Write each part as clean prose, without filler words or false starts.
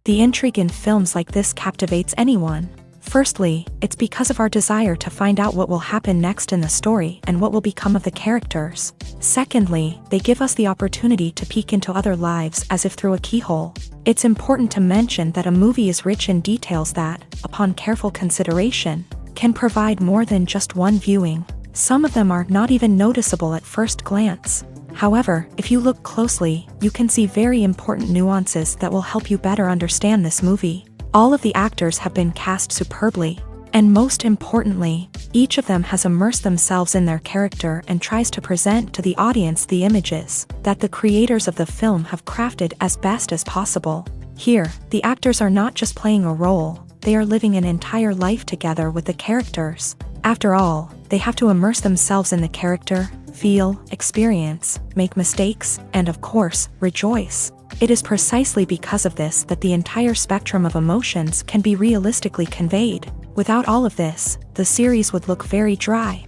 The intrigue in films like this captivates anyone. Firstly, it's because of our desire to find out what will happen next in the story and what will become of the characters. Secondly, they give us the opportunity to peek into other lives as if through a keyhole. It's important to mention that a movie is rich in details that, upon careful consideration, can provide more than just one viewing. Some of them are not even noticeable at first glance. However, if you look closely, you can see very important nuances that will help you better understand this movie. All of the actors have been cast superbly. And most importantly, each of them has immersed themselves in their character and tries to present to the audience the images that the creators of the film have crafted as best as possible. Here, the actors are not just playing a role, they are living an entire life together with the characters. After all, they have to immerse themselves in the character, feel, experience, make mistakes, and of course, rejoice. It is precisely because of this that the entire spectrum of emotions can be realistically conveyed. Without all of this, the series would look very dry.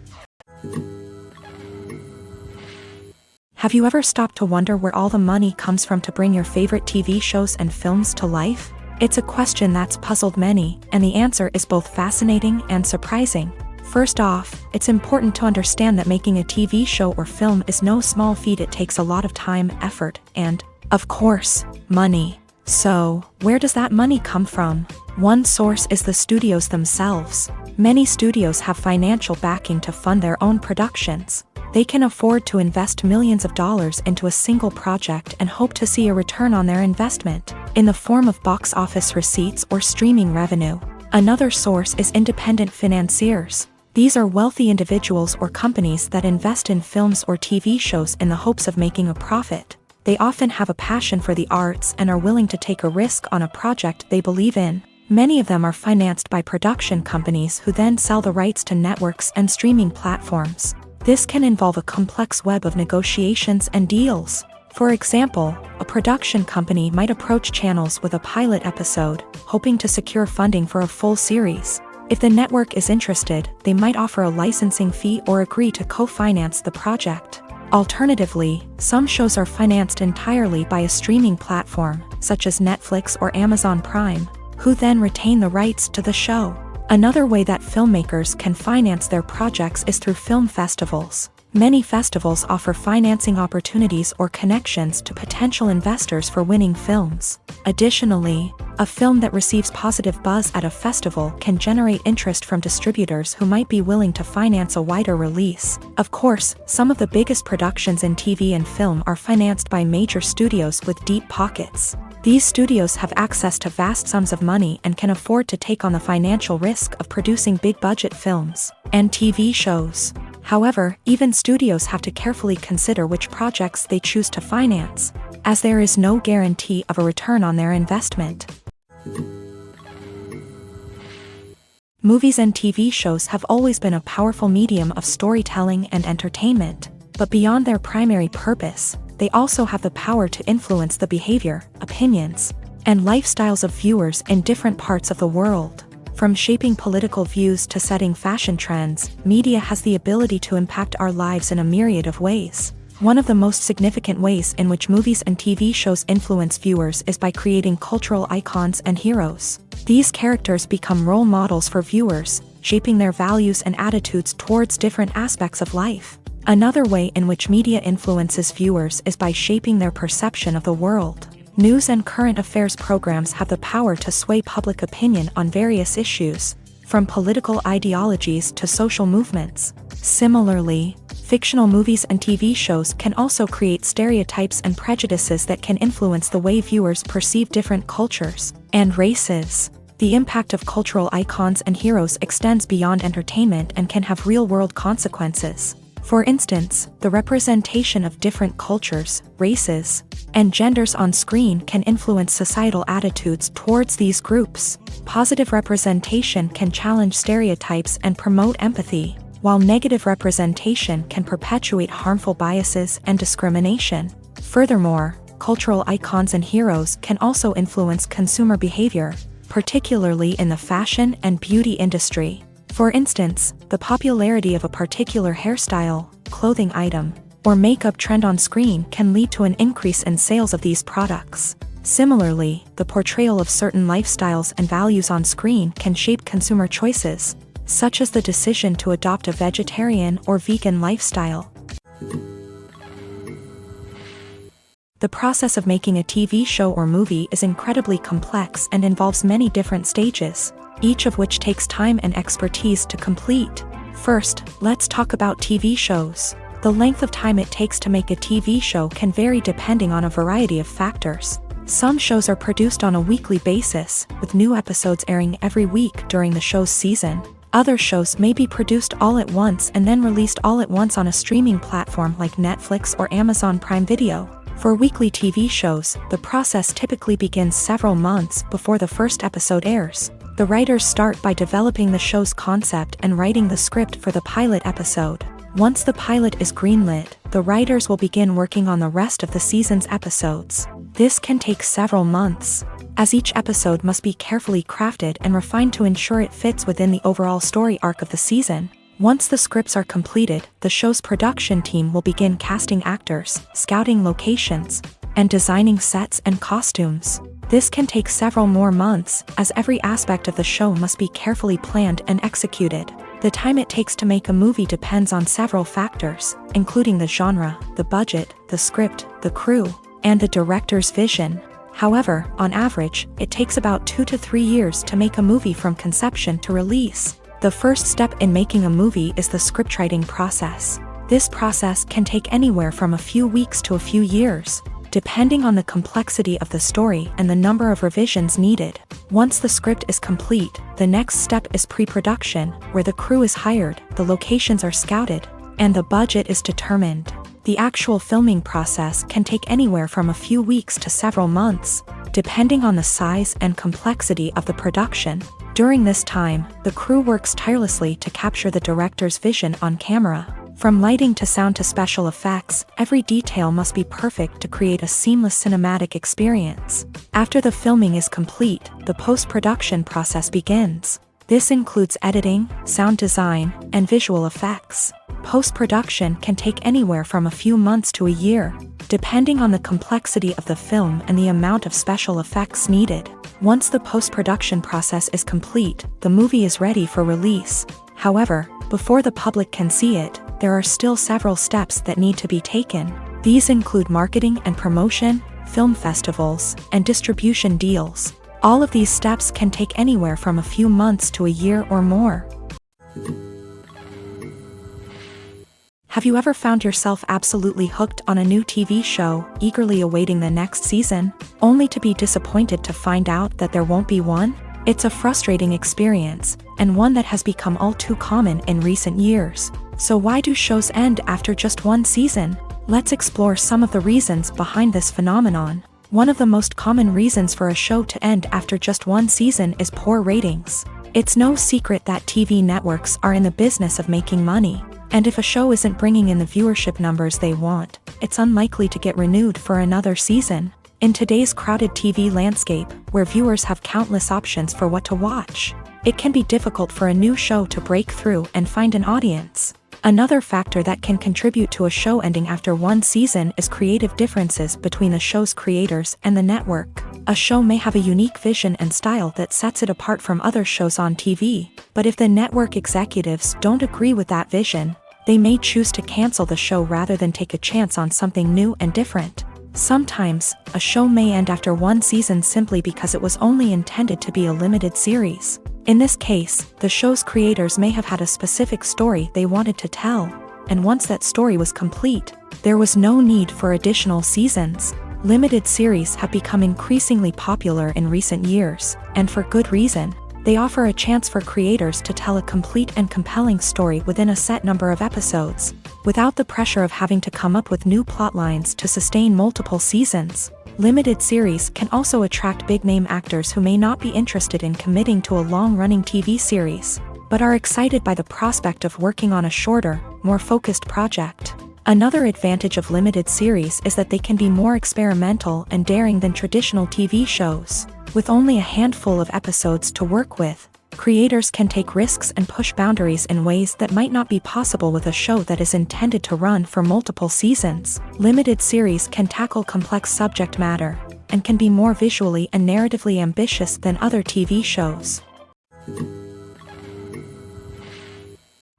Have you ever stopped to wonder where all the money comes from to bring your favorite TV shows and films to life? It's a question that's puzzled many, and the answer is both fascinating and surprising. First off, it's important to understand that making a TV show or film is no small feat. It takes a lot of time, effort, and, of course, money. So, where does that money come from? One source is the studios themselves. Many studios have financial backing to fund their own productions. They can afford to invest millions of dollars into a single project and hope to see a return on their investment, in the form of box office receipts or streaming revenue. Another source is independent financiers. These are wealthy individuals or companies that invest in films or TV shows in the hopes of making a profit. They often have a passion for the arts and are willing to take a risk on a project they believe in. Many of them are financed by production companies who then sell the rights to networks and streaming platforms. This can involve a complex web of negotiations and deals. For example, a production company might approach channels with a pilot episode, hoping to secure funding for a full series. If the network is interested, they might offer a licensing fee or agree to co-finance the project. Alternatively, some shows are financed entirely by a streaming platform, such as Netflix or Amazon Prime, who then retain the rights to the show. Another way that filmmakers can finance their projects is through film festivals. Many festivals offer financing opportunities or connections to potential investors for winning films. Additionally, a film that receives positive buzz at a festival can generate interest from distributors who might be willing to finance a wider release. Of course, some of the biggest productions in TV and film are financed by major studios with deep pockets. These studios have access to vast sums of money and can afford to take on the financial risk of producing big-budget films and TV shows. However, even studios have to carefully consider which projects they choose to finance, as there is no guarantee of a return on their investment. Movies and TV shows have always been a powerful medium of storytelling and entertainment, but beyond their primary purpose, they also have the power to influence the behavior, opinions, and lifestyles of viewers in different parts of the world. From shaping political views to setting fashion trends, media has the ability to impact our lives in a myriad of ways. One of the most significant ways in which movies and TV shows influence viewers is by creating cultural icons and heroes. These characters become role models for viewers, shaping their values and attitudes towards different aspects of life. Another way in which media influences viewers is by shaping their perception of the world. News and current affairs programs have the power to sway public opinion on various issues, from political ideologies to social movements. Similarly, fictional movies and TV shows can also create stereotypes and prejudices that can influence the way viewers perceive different cultures and races. The impact of cultural icons and heroes extends beyond entertainment and can have real-world consequences. For instance, the representation of different cultures, races, and genders on screen can influence societal attitudes towards these groups. Positive representation can challenge stereotypes and promote empathy, while negative representation can perpetuate harmful biases and discrimination. Furthermore, cultural icons and heroes can also influence consumer behavior, particularly in the fashion and beauty industry. For instance, the popularity of a particular hairstyle, clothing item, or makeup trend on screen can lead to an increase in sales of these products. Similarly, the portrayal of certain lifestyles and values on screen can shape consumer choices, such as the decision to adopt a vegetarian or vegan lifestyle. The process of making a TV show or movie is incredibly complex and involves many different stages, each of which takes time and expertise to complete. First, let's talk about TV shows. The length of time it takes to make a TV show can vary depending on a variety of factors. Some shows are produced on a weekly basis, with new episodes airing every week during the show's season. Other shows may be produced all at once and then released all at once on a streaming platform like Netflix or Amazon Prime Video. For weekly TV shows, the process typically begins several months before the first episode airs. The writers start by developing the show's concept and writing the script for the pilot episode. Once the pilot is greenlit, the writers will begin working on the rest of the season's episodes. This can take several months, as each episode must be carefully crafted and refined to ensure it fits within the overall story arc of the season. Once the scripts are completed, the show's production team will begin casting actors, scouting locations, and designing sets and costumes. This can take several more months, as every aspect of the show must be carefully planned and executed. The time it takes to make a movie depends on several factors, including the genre, the budget, the script, the crew, and the director's vision. However, on average, it takes about 2 to 3 years to make a movie from conception to release. The first step in making a movie is the scriptwriting process. This process can take anywhere from a few weeks to a few years, depending on the complexity of the story and the number of revisions needed. Once the script is complete, the next step is pre-production, where the crew is hired, the locations are scouted, and the budget is determined. The actual filming process can take anywhere from a few weeks to several months, depending on the size and complexity of the production. During this time, the crew works tirelessly to capture the director's vision on camera. From lighting to sound to special effects, every detail must be perfect to create a seamless cinematic experience. After the filming is complete, the post-production process begins. This includes editing, sound design, and visual effects. Post-production can take anywhere from a few months to a year, depending on the complexity of the film and the amount of special effects needed. Once the post-production process is complete, the movie is ready for release. However, before the public can see it, there are still several steps that need to be taken. These include marketing and promotion, film festivals, and distribution deals. All of these steps can take anywhere from a few months to a year or more. Have you ever found yourself absolutely hooked on a new TV show, eagerly awaiting the next season, only to be disappointed to find out that there won't be one? It's a frustrating experience, and one that has become all too common in recent years. So why do shows end after just one season? Let's explore some of the reasons behind this phenomenon. One of the most common reasons for a show to end after just one season is poor ratings. It's no secret that TV networks are in the business of making money. And if a show isn't bringing in the viewership numbers they want, it's unlikely to get renewed for another season. In today's crowded TV landscape, where viewers have countless options for what to watch, it can be difficult for a new show to break through and find an audience. Another factor that can contribute to a show ending after one season is creative differences between the show's creators and the network. A show may have a unique vision and style that sets it apart from other shows on TV, but if the network executives don't agree with that vision, they may choose to cancel the show rather than take a chance on something new and different. Sometimes, a show may end after one season simply because it was only intended to be a limited series. In this case, the show's creators may have had a specific story they wanted to tell, and once that story was complete, there was no need for additional seasons. Limited series have become increasingly popular in recent years, and for good reason. They offer a chance for creators to tell a complete and compelling story within a set number of episodes, without the pressure of having to come up with new plotlines to sustain multiple seasons. Limited series can also attract big-name actors who may not be interested in committing to a long-running TV series, but are excited by the prospect of working on a shorter, more focused project. Another advantage of limited series is that they can be more experimental and daring than traditional TV shows. With only a handful of episodes to work with, creators can take risks and push boundaries in ways that might not be possible with a show that is intended to run for multiple seasons. Limited series can tackle complex subject matter, and can be more visually and narratively ambitious than other TV shows.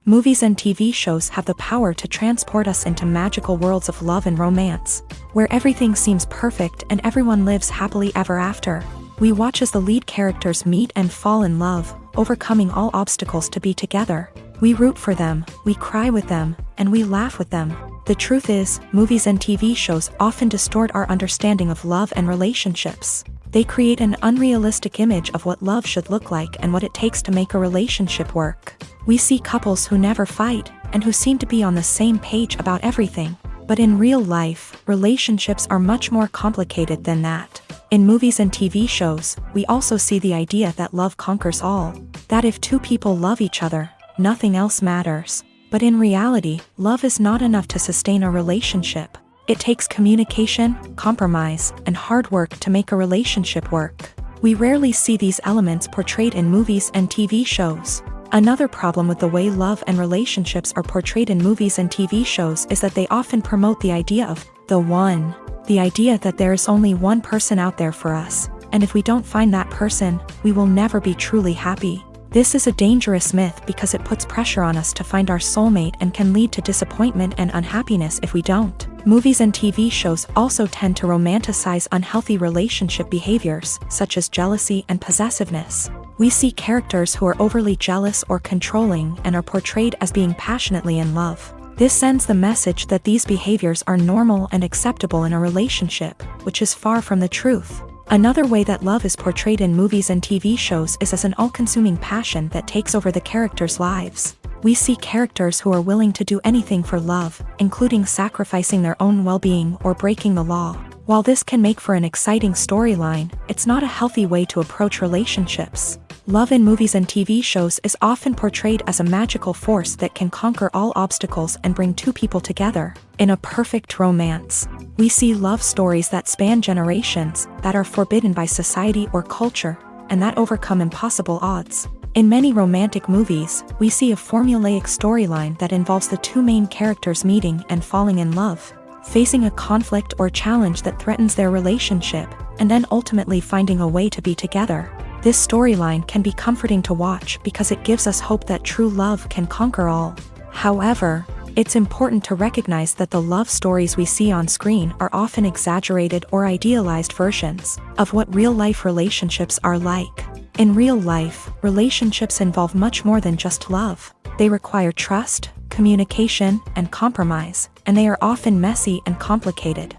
Movies and TV shows have the power to transport us into magical worlds of love and romance, where everything seems perfect and everyone lives happily ever after. We watch as the lead characters meet and fall in love, overcoming all obstacles to be together. We root for them, we cry with them, and we laugh with them. The truth is, movies and TV shows often distort our understanding of love and relationships. They create an unrealistic image of what love should look like and what it takes to make a relationship work. We see couples who never fight, and who seem to be on the same page about everything. But in real life, relationships are much more complicated than that. In movies and TV shows, we also see the idea that love conquers all. That if two people love each other, nothing else matters. But in reality, love is not enough to sustain a relationship. It takes communication, compromise, and hard work to make a relationship work. We rarely see these elements portrayed in movies and TV shows. Another problem with the way love and relationships are portrayed in movies and TV shows is that they often promote the idea of the one. The idea that there is only one person out there for us, and if we don't find that person, we will never be truly happy. This is a dangerous myth because it puts pressure on us to find our soulmate and can lead to disappointment and unhappiness if we don't. Movies and TV shows also tend to romanticize unhealthy relationship behaviors, such as jealousy and possessiveness. We see characters who are overly jealous or controlling and are portrayed as being passionately in love. This sends the message that these behaviors are normal and acceptable in a relationship, which is far from the truth. Another way that love is portrayed in movies and TV shows is as an all-consuming passion that takes over the characters' lives. We see characters who are willing to do anything for love, including sacrificing their own well-being or breaking the law. While this can make for an exciting storyline, it's not a healthy way to approach relationships. Love in movies and TV shows is often portrayed as a magical force that can conquer all obstacles and bring two people together in a perfect romance. We see love stories that span generations, that are forbidden by society or culture, and that overcome impossible odds. In many romantic movies, we see a formulaic storyline that involves the two main characters meeting and falling in love, facing a conflict or challenge that threatens their relationship, and then ultimately finding a way to be together. This storyline can be comforting to watch because it gives us hope that true love can conquer all. However, it's important to recognize that the love stories we see on screen are often exaggerated or idealized versions of what real-life relationships are like. In real life, relationships involve much more than just love. They require trust, communication, and compromise, and they are often messy and complicated.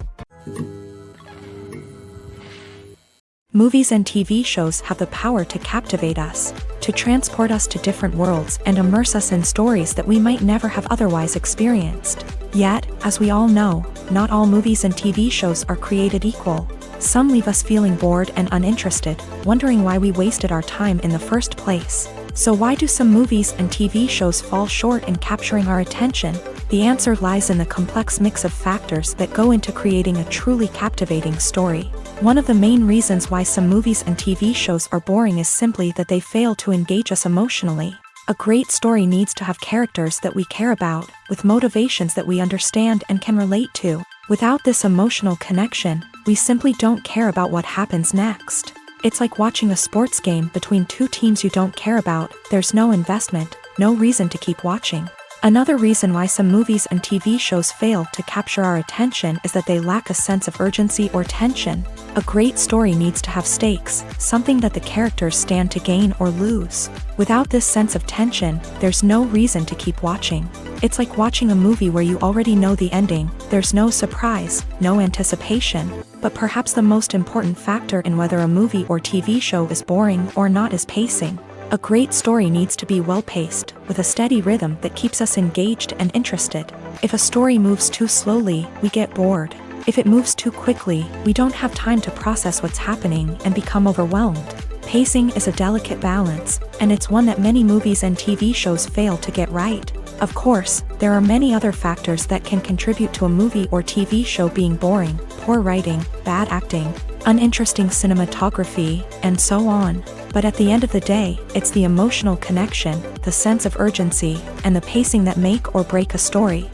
Movies and TV shows have the power to captivate us, to transport us to different worlds and immerse us in stories that we might never have otherwise experienced. Yet, as we all know, not all movies and TV shows are created equal. Some leave us feeling bored and uninterested, wondering why we wasted our time in the first place. So why do some movies and TV shows fall short in capturing our attention? The answer lies in the complex mix of factors that go into creating a truly captivating story. One of the main reasons why some movies and TV shows are boring is simply that they fail to engage us emotionally. A great story needs to have characters that we care about, with motivations that we understand and can relate to. Without this emotional connection, we simply don't care about what happens next. It's like watching a sports game between two teams you don't care about. There's no investment, no reason to keep watching. Another reason why some movies and TV shows fail to capture our attention is that they lack a sense of urgency or tension. A great story needs to have stakes, something that the characters stand to gain or lose. Without this sense of tension, there's no reason to keep watching. It's like watching a movie where you already know the ending. There's no surprise, no anticipation. But perhaps the most important factor in whether a movie or TV show is boring or not is pacing. A great story needs to be well-paced, with a steady rhythm that keeps us engaged and interested. If a story moves too slowly, we get bored. If it moves too quickly, we don't have time to process what's happening and become overwhelmed. Pacing is a delicate balance, and it's one that many movies and TV shows fail to get right. Of course, there are many other factors that can contribute to a movie or TV show being boring: poor writing, bad acting, uninteresting cinematography, and so on. But at the end of the day, it's the emotional connection, the sense of urgency, and the pacing that make or break a story.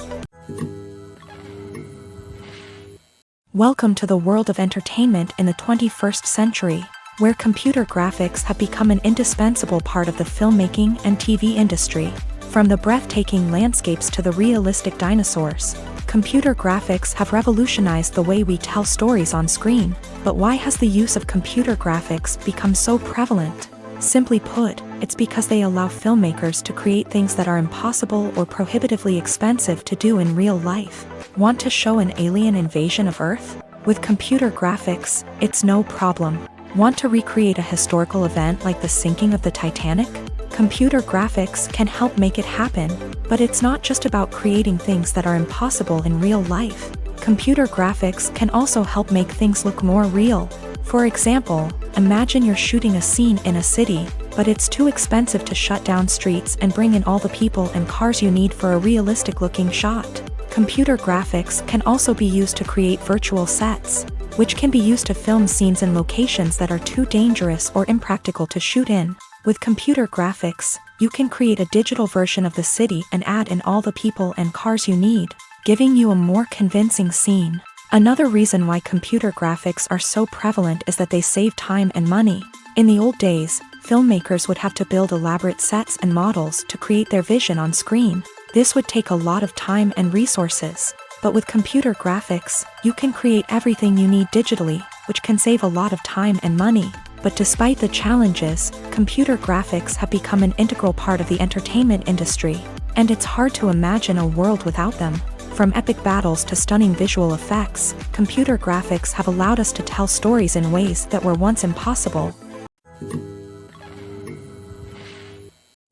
Welcome to the world of entertainment in the 21st century, where computer graphics have become an indispensable part of the filmmaking and TV industry. From the breathtaking landscapes to the realistic dinosaurs, computer graphics have revolutionized the way we tell stories on screen. But why has the use of computer graphics become so prevalent? Simply put, it's because they allow filmmakers to create things that are impossible or prohibitively expensive to do in real life. Want to show an alien invasion of Earth? With computer graphics, it's no problem. Want to recreate a historical event like the sinking of the Titanic? Computer graphics can help make it happen, but it's not just about creating things that are impossible in real life. Computer graphics can also help make things look more real. For example, imagine you're shooting a scene in a city, but it's too expensive to shut down streets and bring in all the people and cars you need for a realistic-looking shot. Computer graphics can also be used to create virtual sets, which can be used to film scenes in locations that are too dangerous or impractical to shoot in. With computer graphics, you can create a digital version of the city and add in all the people and cars you need, giving you a more convincing scene. Another reason why computer graphics are so prevalent is that they save time and money. In the old days, filmmakers would have to build elaborate sets and models to create their vision on screen. This would take a lot of time and resources. But with computer graphics, you can create everything you need digitally, which can save a lot of time and money. But despite the challenges, computer graphics have become an integral part of the entertainment industry, and it's hard to imagine a world without them. From epic battles to stunning visual effects, computer graphics have allowed us to tell stories in ways that were once impossible.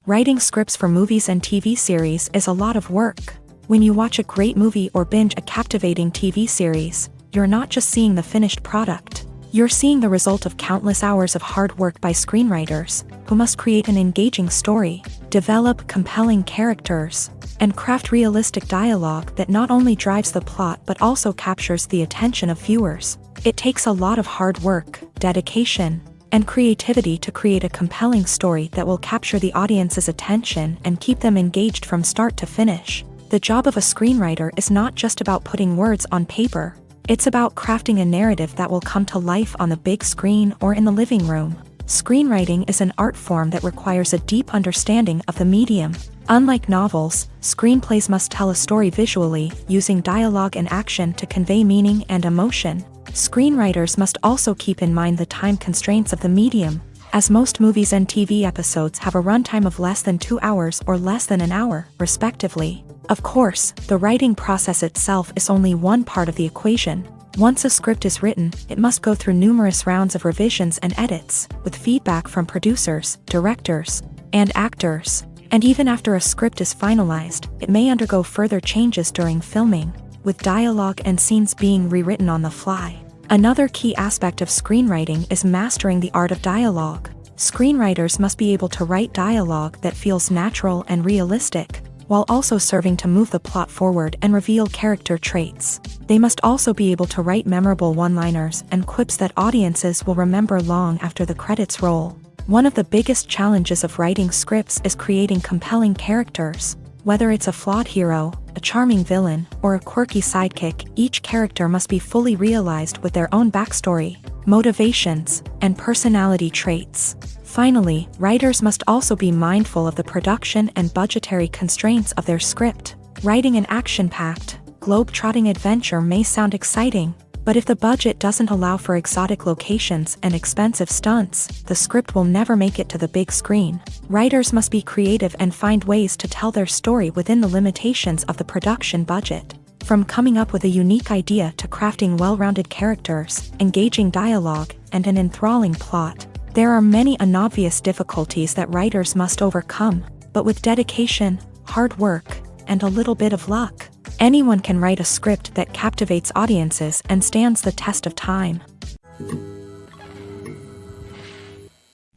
Writing scripts for movies and TV series is a lot of work. When you watch a great movie or binge a captivating TV series, you're not just seeing the finished product. You're seeing the result of countless hours of hard work by screenwriters, who must create an engaging story, develop compelling characters, and craft realistic dialogue that not only drives the plot but also captures the attention of viewers. It takes a lot of hard work, dedication, and creativity to create a compelling story that will capture the audience's attention and keep them engaged from start to finish. The job of a screenwriter is not just about putting words on paper. It's about crafting a narrative that will come to life on the big screen or in the living room. Screenwriting is an art form that requires a deep understanding of the medium. Unlike novels, screenplays must tell a story visually, using dialogue and action to convey meaning and emotion. Screenwriters must also keep in mind the time constraints of the medium, as most movies and TV episodes have a runtime of less than 2 hours or less than an hour, respectively. Of course, the writing process itself is only one part of the equation. Once a script is written, it must go through numerous rounds of revisions and edits, with feedback from producers, directors, and actors. And even after a script is finalized, it may undergo further changes during filming, with dialogue and scenes being rewritten on the fly. Another key aspect of screenwriting is mastering the art of dialogue. Screenwriters must be able to write dialogue that feels natural and realistic, while also serving to move the plot forward and reveal character traits. They must also be able to write memorable one-liners and quips that audiences will remember long after the credits roll. One of the biggest challenges of writing scripts is creating compelling characters. Whether it's a flawed hero, a charming villain, or a quirky sidekick, each character must be fully realized with their own backstory, motivations, and personality traits. Finally, writers must also be mindful of the production and budgetary constraints of their script. Writing an action-packed, globe-trotting adventure may sound exciting, but if the budget doesn't allow for exotic locations and expensive stunts, the script will never make it to the big screen. Writers must be creative and find ways to tell their story within the limitations of the production budget. From coming up with a unique idea to crafting well-rounded characters, engaging dialogue, and an enthralling plot, there are many unobvious difficulties that writers must overcome, but with dedication, hard work, and a little bit of luck, anyone can write a script that captivates audiences and stands the test of time.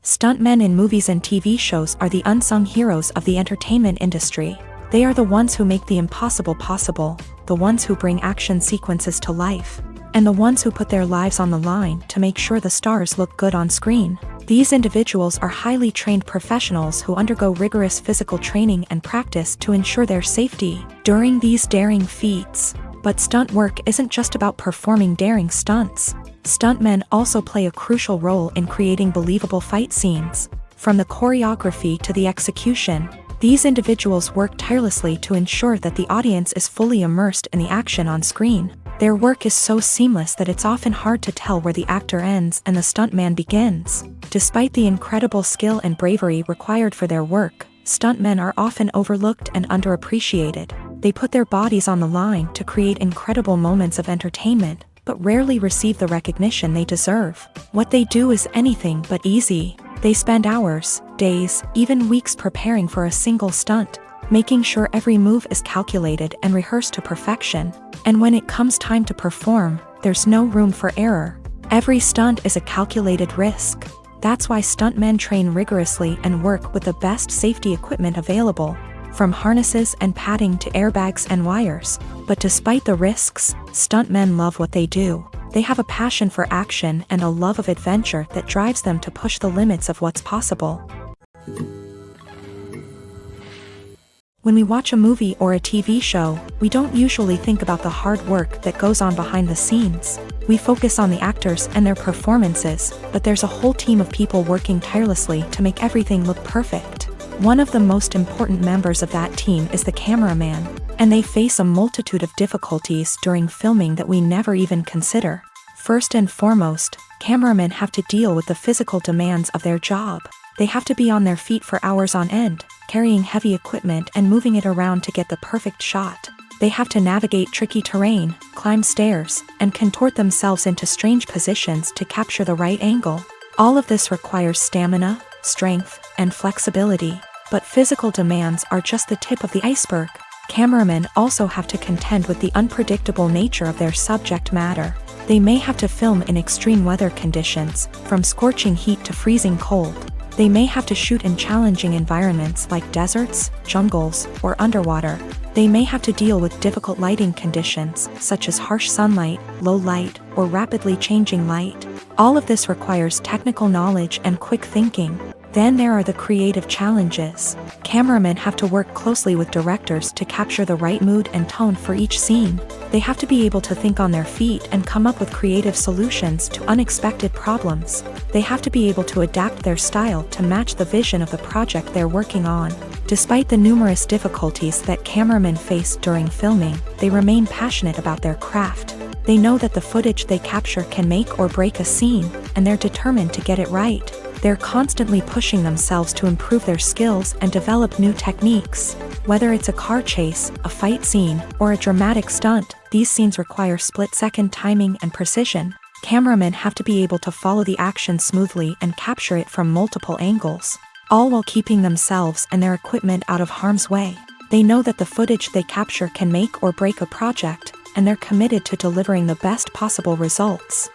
Stuntmen in movies and TV shows are the unsung heroes of the entertainment industry. They are the ones who make the impossible possible, the ones who bring action sequences to life, and the ones who put their lives on the line to make sure the stars look good on screen. These individuals are highly trained professionals who undergo rigorous physical training and practice to ensure their safety. During these daring feats, But stunt work isn't just about performing daring stunts. Stuntmen also play a crucial role in creating believable fight scenes. From the choreography to the execution, these individuals work tirelessly to ensure that the audience is fully immersed in the action on screen. Their work is so seamless that it's often hard to tell where the actor ends and the stuntman begins. Despite the incredible skill and bravery required for their work, stuntmen are often overlooked and underappreciated. They put their bodies on the line to create incredible moments of entertainment, but rarely receive the recognition they deserve. What they do is anything but easy. They spend hours, days, even weeks preparing for a single stunt, making sure every move is calculated and rehearsed to perfection. And when it comes time to perform, there's no room for error. Every stunt is a calculated risk. That's why stuntmen train rigorously and work with the best safety equipment available, from harnesses and padding to airbags and wires. But despite the risks, stuntmen love what they do. They have a passion for action and a love of adventure that drives them to push the limits of what's possible. When we watch a movie or a TV show, we don't usually think about the hard work that goes on behind the scenes. We focus on the actors and their performances, but there's a whole team of people working tirelessly to make everything look perfect. One of the most important members of that team is the cameraman, and they face a multitude of difficulties during filming that we never even consider. First and foremost, cameramen have to deal with the physical demands of their job. They have to be on their feet for hours on end, carrying heavy equipment and moving it around to get the perfect shot. They have to navigate tricky terrain, climb stairs, and contort themselves into strange positions to capture the right angle. All of this requires stamina, strength, and flexibility. But physical demands are just the tip of the iceberg. Cameramen also have to contend with the unpredictable nature of their subject matter. They may have to film in extreme weather conditions, from scorching heat to freezing cold. They may have to shoot in challenging environments like deserts, jungles, or underwater. They may have to deal with difficult lighting conditions, such as harsh sunlight, low light, or rapidly changing light. All of this requires technical knowledge and quick thinking. Then there are the creative challenges. Cameramen have to work closely with directors to capture the right mood and tone for each scene. They have to be able to think on their feet and come up with creative solutions to unexpected problems. They have to be able to adapt their style to match the vision of the project they're working on. Despite the numerous difficulties that cameramen face during filming, they remain passionate about their craft. They know that the footage they capture can make or break a scene, and they're determined to get it right. They're constantly pushing themselves to improve their skills and develop new techniques. Whether it's a car chase, a fight scene, or a dramatic stunt, these scenes require split-second timing and precision. Cameramen have to be able to follow the action smoothly and capture it from multiple angles, all while keeping themselves and their equipment out of harm's way. They know that the footage they capture can make or break a project, and they're committed to delivering the best possible results.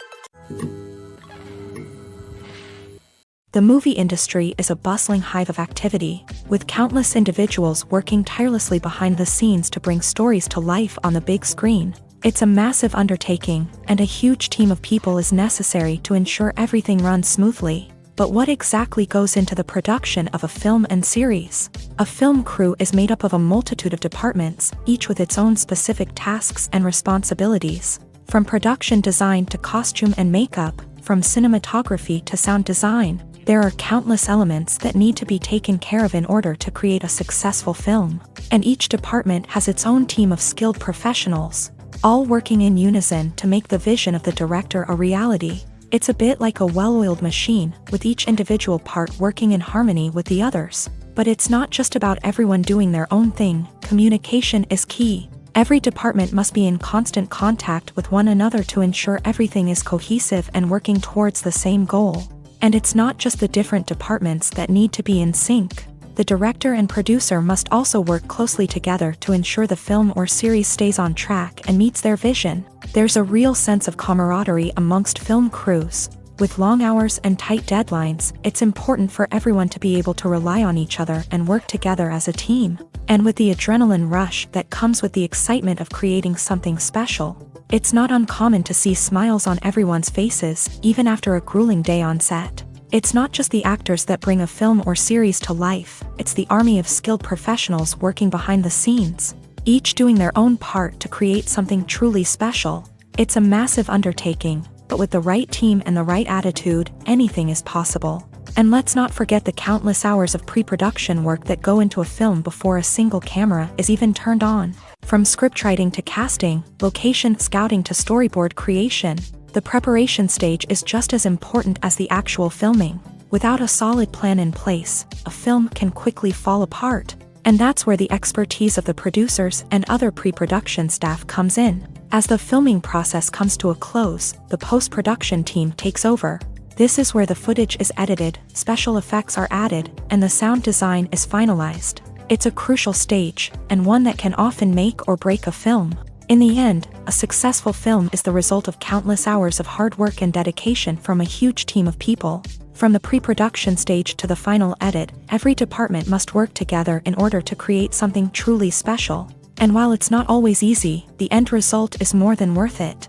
The movie industry is a bustling hive of activity, with countless individuals working tirelessly behind the scenes to bring stories to life on the big screen. It's a massive undertaking, and a huge team of people is necessary to ensure everything runs smoothly. But what exactly goes into the production of a film and series? A film crew is made up of a multitude of departments, each with its own specific tasks and responsibilities. From production design to costume and makeup, from cinematography to sound design, there are countless elements that need to be taken care of in order to create a successful film. And each department has its own team of skilled professionals, all working in unison to make the vision of the director a reality. It's a bit like a well-oiled machine, with each individual part working in harmony with the others. But it's not just about everyone doing their own thing. Communication is key. Every department must be in constant contact with one another to ensure everything is cohesive and working towards the same goal. And it's not just the different departments that need to be in sync. The director and producer must also work closely together to ensure the film or series stays on track and meets their vision. There's a real sense of camaraderie amongst film crews. With long hours and tight deadlines, it's important for everyone to be able to rely on each other and work together as a team. And with the adrenaline rush that comes with the excitement of creating something special, it's not uncommon to see smiles on everyone's faces, even after a grueling day on set. It's not just the actors that bring a film or series to life, it's the army of skilled professionals working behind the scenes. each doing their own part to create something truly special. It's a massive undertaking, but with the right team and the right attitude, anything is possible. And let's not forget the countless hours of pre-production work that go into a film before a single camera is even turned on. From scriptwriting to casting, location scouting to storyboard creation, the preparation stage is just as important as the actual filming. Without a solid plan in place, a film can quickly fall apart. And that's where the expertise of the producers and other pre-production staff comes in. As the filming process comes to a close, the post-production team takes over. This is where the footage is edited, special effects are added, and the sound design is finalized. It's a crucial stage, and one that can often make or break a film. In the end, a successful film is the result of countless hours of hard work and dedication from a huge team of people. From the pre-production stage to the final edit, every department must work together in order to create something truly special. And while it's not always easy, the end result is more than worth it.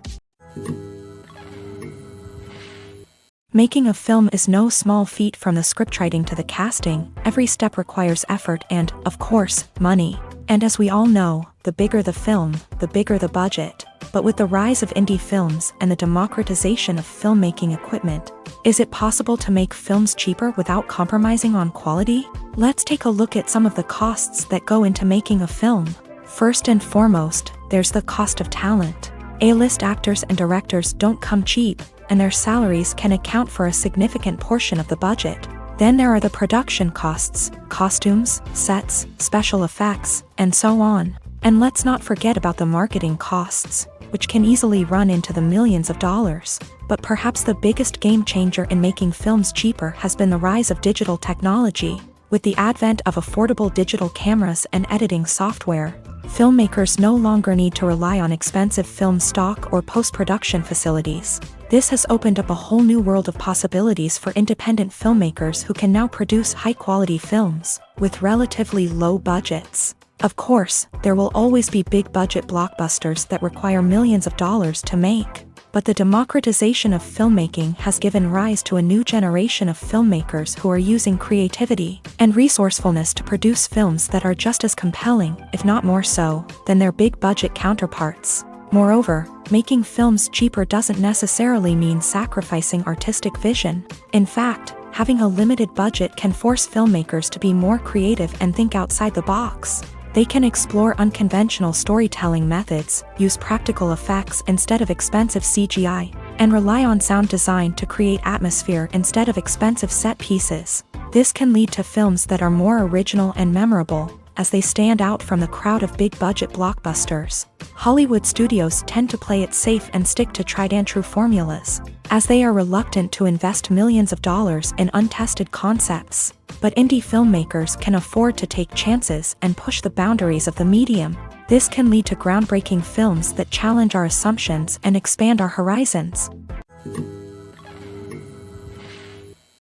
Making a film is no small feat. From the scriptwriting to the casting, every step requires effort and, of course, money. And as we all know, the bigger the film, the bigger the budget. But with the rise of indie films and the democratization of filmmaking equipment, is it possible to make films cheaper without compromising on quality? Let's take a look at some of the costs that go into making a film. First and foremost, there's the cost of talent. A-list actors and directors don't come cheap, and their salaries can account for a significant portion of the budget. Then there are the production costs, costumes, sets, special effects, and so on. And let's not forget about the marketing costs, which can easily run into the millions of dollars. But perhaps the biggest game changer in making films cheaper has been the rise of digital technology. With the advent of affordable digital cameras and editing software, filmmakers no longer need to rely on expensive film stock or post-production facilities. This has opened up a whole new world of possibilities for independent filmmakers who can now produce high-quality films with relatively low budgets. Of course, there will always be big-budget blockbusters that require millions of dollars to make. But the democratization of filmmaking has given rise to a new generation of filmmakers who are using creativity and resourcefulness to produce films that are just as compelling, if not more so, than their big-budget counterparts. Moreover, making films cheaper doesn't necessarily mean sacrificing artistic vision. In fact, having a limited budget can force filmmakers to be more creative and think outside the box. They can explore unconventional storytelling methods, use practical effects instead of expensive CGI, and rely on sound design to create atmosphere instead of expensive set pieces. This can lead to films that are more original and memorable, as they stand out from the crowd of big-budget blockbusters. Hollywood studios tend to play it safe and stick to tried-and-true formulas, as they are reluctant to invest millions of dollars in untested concepts. But indie filmmakers can afford to take chances and push the boundaries of the medium. This can lead to groundbreaking films that challenge our assumptions and expand our horizons.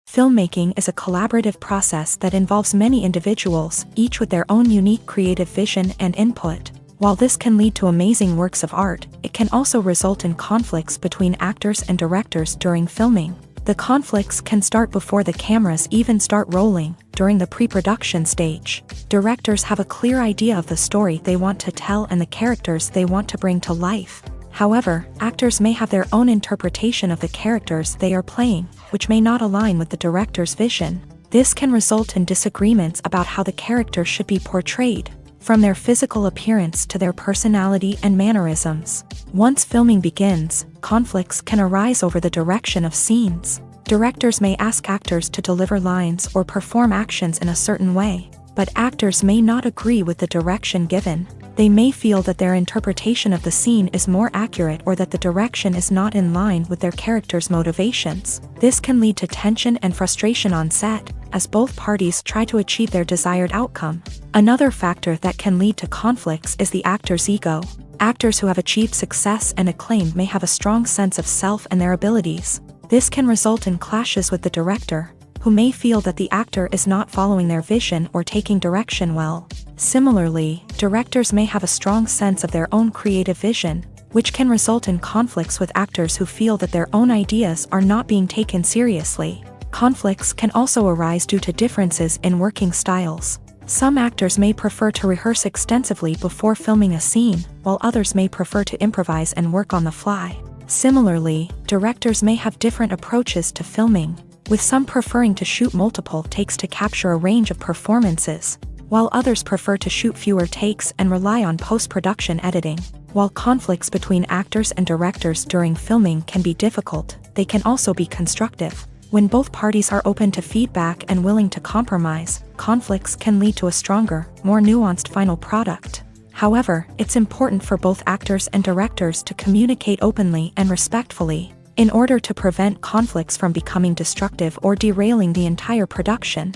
Filmmaking is a collaborative process that involves many individuals, each with their own unique creative vision and input. While this can lead to amazing works of art, it can also result in conflicts between actors and directors during filming. The conflicts can start before the cameras even start rolling, during the pre-production stage. Directors have a clear idea of the story they want to tell and the characters they want to bring to life. However, actors may have their own interpretation of the characters they are playing, which may not align with the director's vision. This can result in disagreements about how the character should be portrayed, from their physical appearance to their personality and mannerisms. Once filming begins, conflicts can arise over the direction of scenes. Directors may ask actors to deliver lines or perform actions in a certain way, but actors may not agree with the direction given. They may feel that their interpretation of the scene is more accurate or that the direction is not in line with their character's motivations. This can lead to tension and frustration on set, as both parties try to achieve their desired outcome. Another factor that can lead to conflicts is the actor's ego. Actors who have achieved success and acclaim may have a strong sense of self and their abilities. This can result in clashes with the director, who may feel that the actor is not following their vision or taking direction well. Similarly, directors may have a strong sense of their own creative vision, which can result in conflicts with actors who feel that their own ideas are not being taken seriously. Conflicts can also arise due to differences in working styles. Some actors may prefer to rehearse extensively before filming a scene, while others may prefer to improvise and work on the fly. Similarly, directors may have different approaches to filming, with some preferring to shoot multiple takes to capture a range of performances, while others prefer to shoot fewer takes and rely on post-production editing. While conflicts between actors and directors during filming can be difficult, they can also be constructive. When both parties are open to feedback and willing to compromise, conflicts can lead to a stronger, more nuanced final product. However, it's important for both actors and directors to communicate openly and respectfully, in order to prevent conflicts from becoming destructive or derailing the entire production.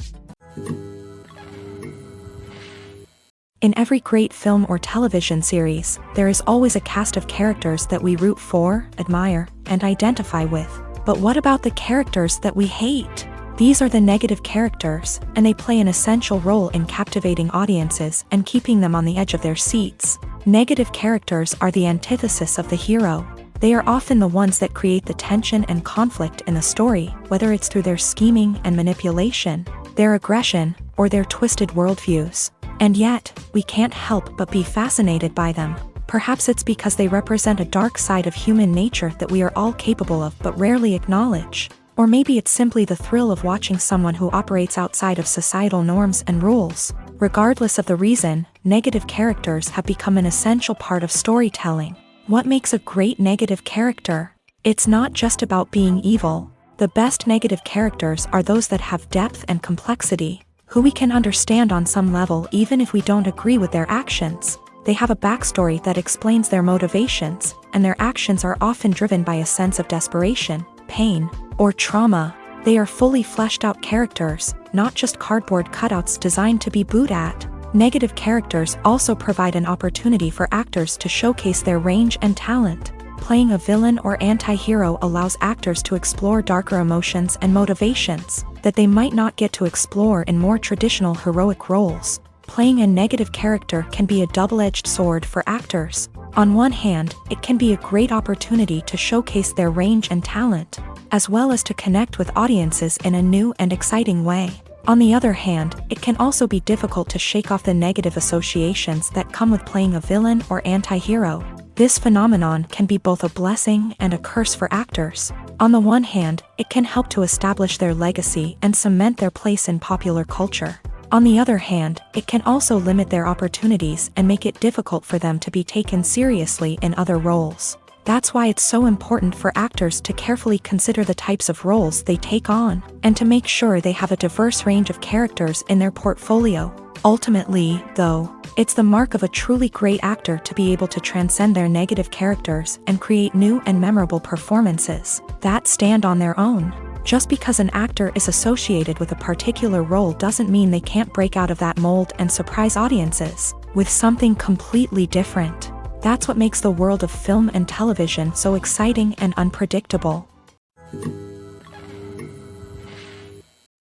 In every great film or television series, there is always a cast of characters that we root for, admire, and identify with. But what about the characters that we hate? These are the negative characters, and they play an essential role in captivating audiences and keeping them on the edge of their seats. Negative characters are the antithesis of the hero. They are often the ones that create the tension and conflict in the story, whether it's through their scheming and manipulation, their aggression, or their twisted worldviews. And yet, we can't help but be fascinated by them. Perhaps it's because they represent a dark side of human nature that we are all capable of but rarely acknowledge. Or maybe it's simply the thrill of watching someone who operates outside of societal norms and rules. Regardless of the reason, negative characters have become an essential part of storytelling. What makes a great negative character? It's not just about being evil. The best negative characters are those that have depth and complexity, who we can understand on some level even if we don't agree with their actions. They have a backstory that explains their motivations, and their actions are often driven by a sense of desperation, pain, or trauma. They are fully fleshed out characters, not just cardboard cutouts designed to be booed at. Negative characters also provide an opportunity for actors to showcase their range and talent. Playing a villain or anti-hero allows actors to explore darker emotions and motivations that they might not get to explore in more traditional heroic roles. Playing a negative character can be a double-edged sword for actors. On one hand, it can be a great opportunity to showcase their range and talent, as well as to connect with audiences in a new and exciting way. On the other hand, it can also be difficult to shake off the negative associations that come with playing a villain or anti-hero. This phenomenon can be both a blessing and a curse for actors. On the one hand, it can help to establish their legacy and cement their place in popular culture. On the other hand, it can also limit their opportunities and make it difficult for them to be taken seriously in other roles. That's why it's so important for actors to carefully consider the types of roles they take on, and to make sure they have a diverse range of characters in their portfolio. Ultimately, though, it's the mark of a truly great actor to be able to transcend their negative characters and create new and memorable performances that stand on their own. Just because an actor is associated with a particular role doesn't mean they can't break out of that mold and surprise audiences with something completely different. That's what makes the world of film and television so exciting and unpredictable.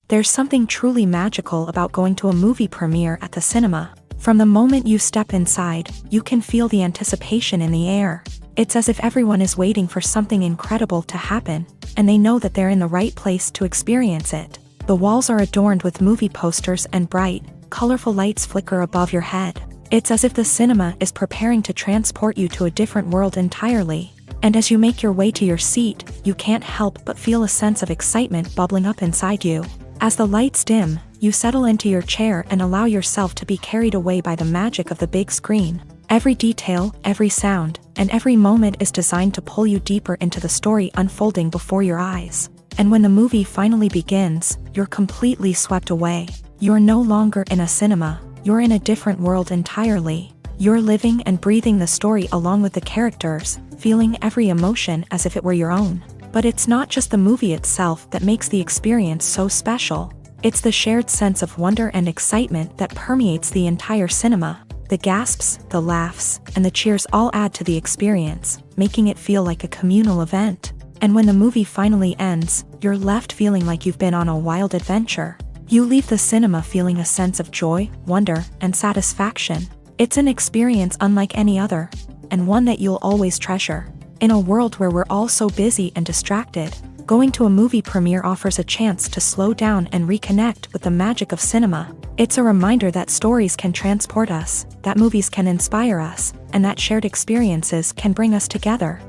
There's something truly magical about going to a movie premiere at the cinema. From the moment you step inside, you can feel the anticipation in the air. It's as if everyone is waiting for something incredible to happen, and they know that they're in the right place to experience it. The walls are adorned with movie posters and bright, colorful lights flicker above your head. It's as if the cinema is preparing to transport you to a different world entirely. And as you make your way to your seat, you can't help but feel a sense of excitement bubbling up inside you. As the lights dim, you settle into your chair and allow yourself to be carried away by the magic of the big screen. Every detail, every sound, and every moment is designed to pull you deeper into the story unfolding before your eyes. And when the movie finally begins, you're completely swept away. You're no longer in a cinema, you're in a different world entirely. You're living and breathing the story along with the characters, feeling every emotion as if it were your own. But it's not just the movie itself that makes the experience so special. It's the shared sense of wonder and excitement that permeates the entire cinema. The gasps, the laughs, and the cheers all add to the experience, making it feel like a communal event. And when the movie finally ends, you're left feeling like you've been on a wild adventure. You leave the cinema feeling a sense of joy, wonder, and satisfaction. It's an experience unlike any other, and one that you'll always treasure. In a world where we're all so busy and distracted, Going to a movie premiere offers a chance to slow down and reconnect with the magic of cinema. It's a reminder that stories can transport us, that movies can inspire us, and that shared experiences can bring us together.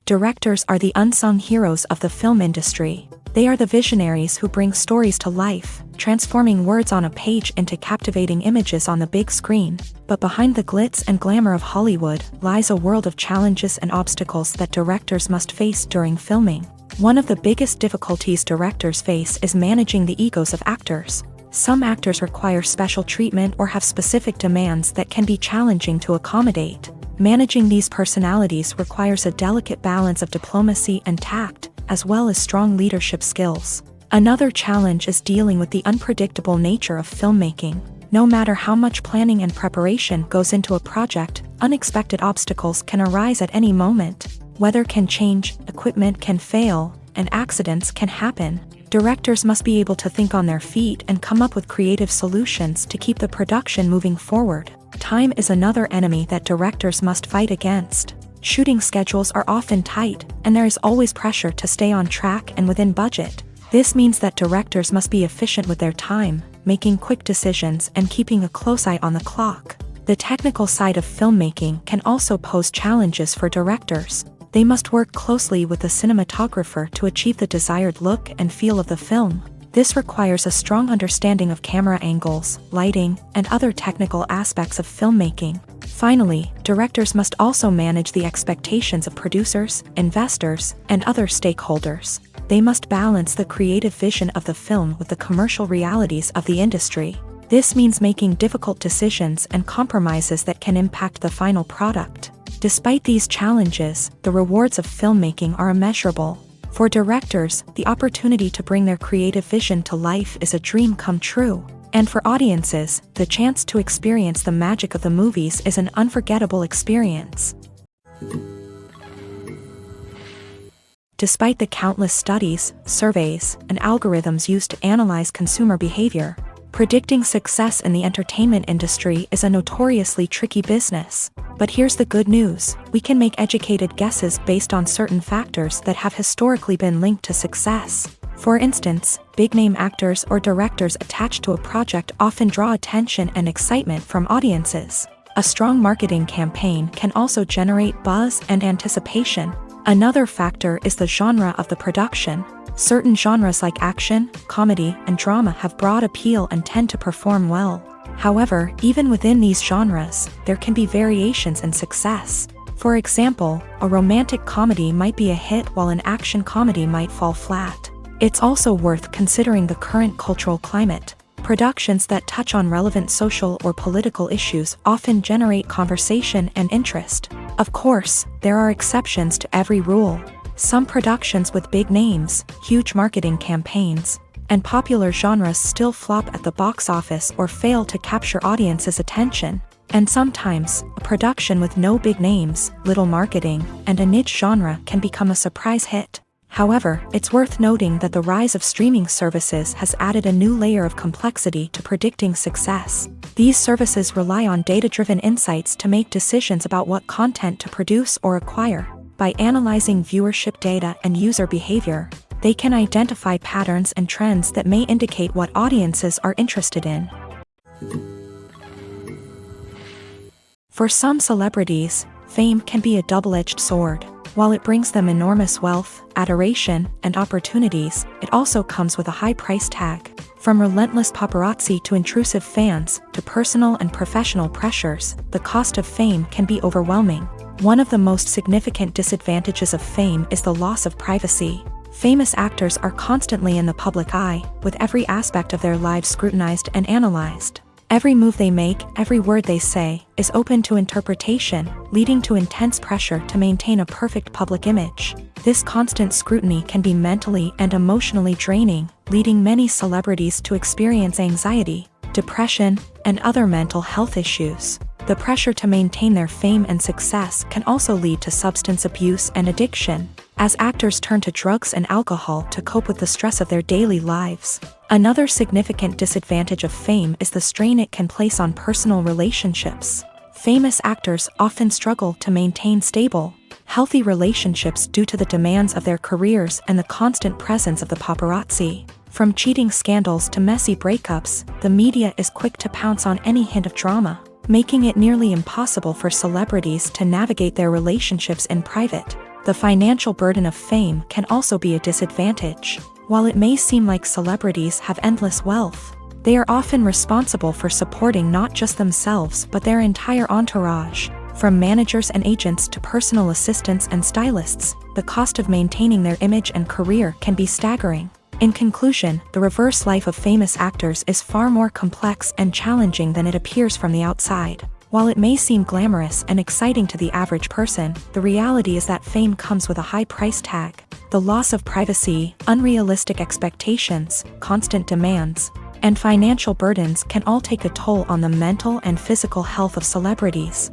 Directors are the unsung heroes of the film industry. They are the visionaries who bring stories to life, transforming words on a page into captivating images on the big screen. But behind the glitz and glamour of Hollywood lies a world of challenges and obstacles that directors must face during filming. One of the biggest difficulties directors face is managing the egos of actors. Some actors require special treatment or have specific demands that can be challenging to accommodate. Managing these personalities requires a delicate balance of diplomacy and tact, as well as strong leadership skills. Another challenge is dealing with the unpredictable nature of filmmaking. No matter how much planning and preparation goes into a project, unexpected obstacles can arise at any moment. Weather can change, equipment can fail, and accidents can happen. Directors must be able to think on their feet and come up with creative solutions to keep the production moving forward. Time is another enemy that directors must fight against. Shooting schedules are often tight, and there is always pressure to stay on track and within budget. This means that directors must be efficient with their time, making quick decisions and keeping a close eye on the clock. The technical side of filmmaking can also pose challenges for directors. They must work closely with the cinematographer to achieve the desired look and feel of the film. This requires a strong understanding of camera angles, lighting, and other technical aspects of filmmaking. Finally, directors must also manage the expectations of producers, investors, and other stakeholders. They must balance the creative vision of the film with the commercial realities of the industry. This means making difficult decisions and compromises that can impact the final product. Despite these challenges, the rewards of filmmaking are immeasurable. For directors, the opportunity to bring their creative vision to life is a dream come true. And for audiences, the chance to experience the magic of the movies is an unforgettable experience. Despite the countless studies, surveys, and algorithms used to analyze consumer behavior, predicting success in the entertainment industry is a notoriously tricky business. But here's the good news: we can make educated guesses based on certain factors that have historically been linked to success. For instance, big-name actors or directors attached to a project often draw attention and excitement from audiences. A strong marketing campaign can also generate buzz and anticipation. Another factor is the genre of the production. Certain genres like action, comedy, and drama have broad appeal and tend to perform well. However, even within these genres, there can be variations in success. For example, a romantic comedy might be a hit while an action comedy might fall flat. It's also worth considering the current cultural climate. Productions that touch on relevant social or political issues often generate conversation and interest. Of course, there are exceptions to every rule. Some productions with big names, huge marketing campaigns, and popular genres still flop at the box office or fail to capture audiences' attention. And sometimes, a production with no big names, little marketing, and a niche genre can become a surprise hit. However, it's worth noting that the rise of streaming services has added a new layer of complexity to predicting success. These services rely on data-driven insights to make decisions about what content to produce or acquire. By analyzing viewership data and user behavior, they can identify patterns and trends that may indicate what audiences are interested in. For some celebrities, fame can be a double-edged sword. While it brings them enormous wealth, adoration, and opportunities, it also comes with a high price tag. From relentless paparazzi to intrusive fans, to personal and professional pressures, the cost of fame can be overwhelming. One of the most significant disadvantages of fame is the loss of privacy. Famous actors are constantly in the public eye, with every aspect of their lives scrutinized and analyzed. Every move they make, every word they say, is open to interpretation, leading to intense pressure to maintain a perfect public image. This constant scrutiny can be mentally and emotionally draining, leading many celebrities to experience anxiety, depression, and other mental health issues. The pressure to maintain their fame and success can also lead to substance abuse and addiction, as actors turn to drugs and alcohol to cope with the stress of their daily lives. Another significant disadvantage of fame is the strain it can place on personal relationships. Famous actors often struggle to maintain stable, healthy relationships due to the demands of their careers and the constant presence of the paparazzi. From cheating scandals to messy breakups, the media is quick to pounce on any hint of drama, making it nearly impossible for celebrities to navigate their relationships in private. The financial burden of fame can also be a disadvantage. While it may seem like celebrities have endless wealth, they are often responsible for supporting not just themselves but their entire entourage. From managers and agents to personal assistants and stylists, the cost of maintaining their image and career can be staggering. In conclusion, the reverse life of famous actors is far more complex and challenging than it appears from the outside. While it may seem glamorous and exciting to the average person, the reality is that fame comes with a high price tag. The loss of privacy, unrealistic expectations, constant demands, and financial burdens can all take a toll on the mental and physical health of celebrities.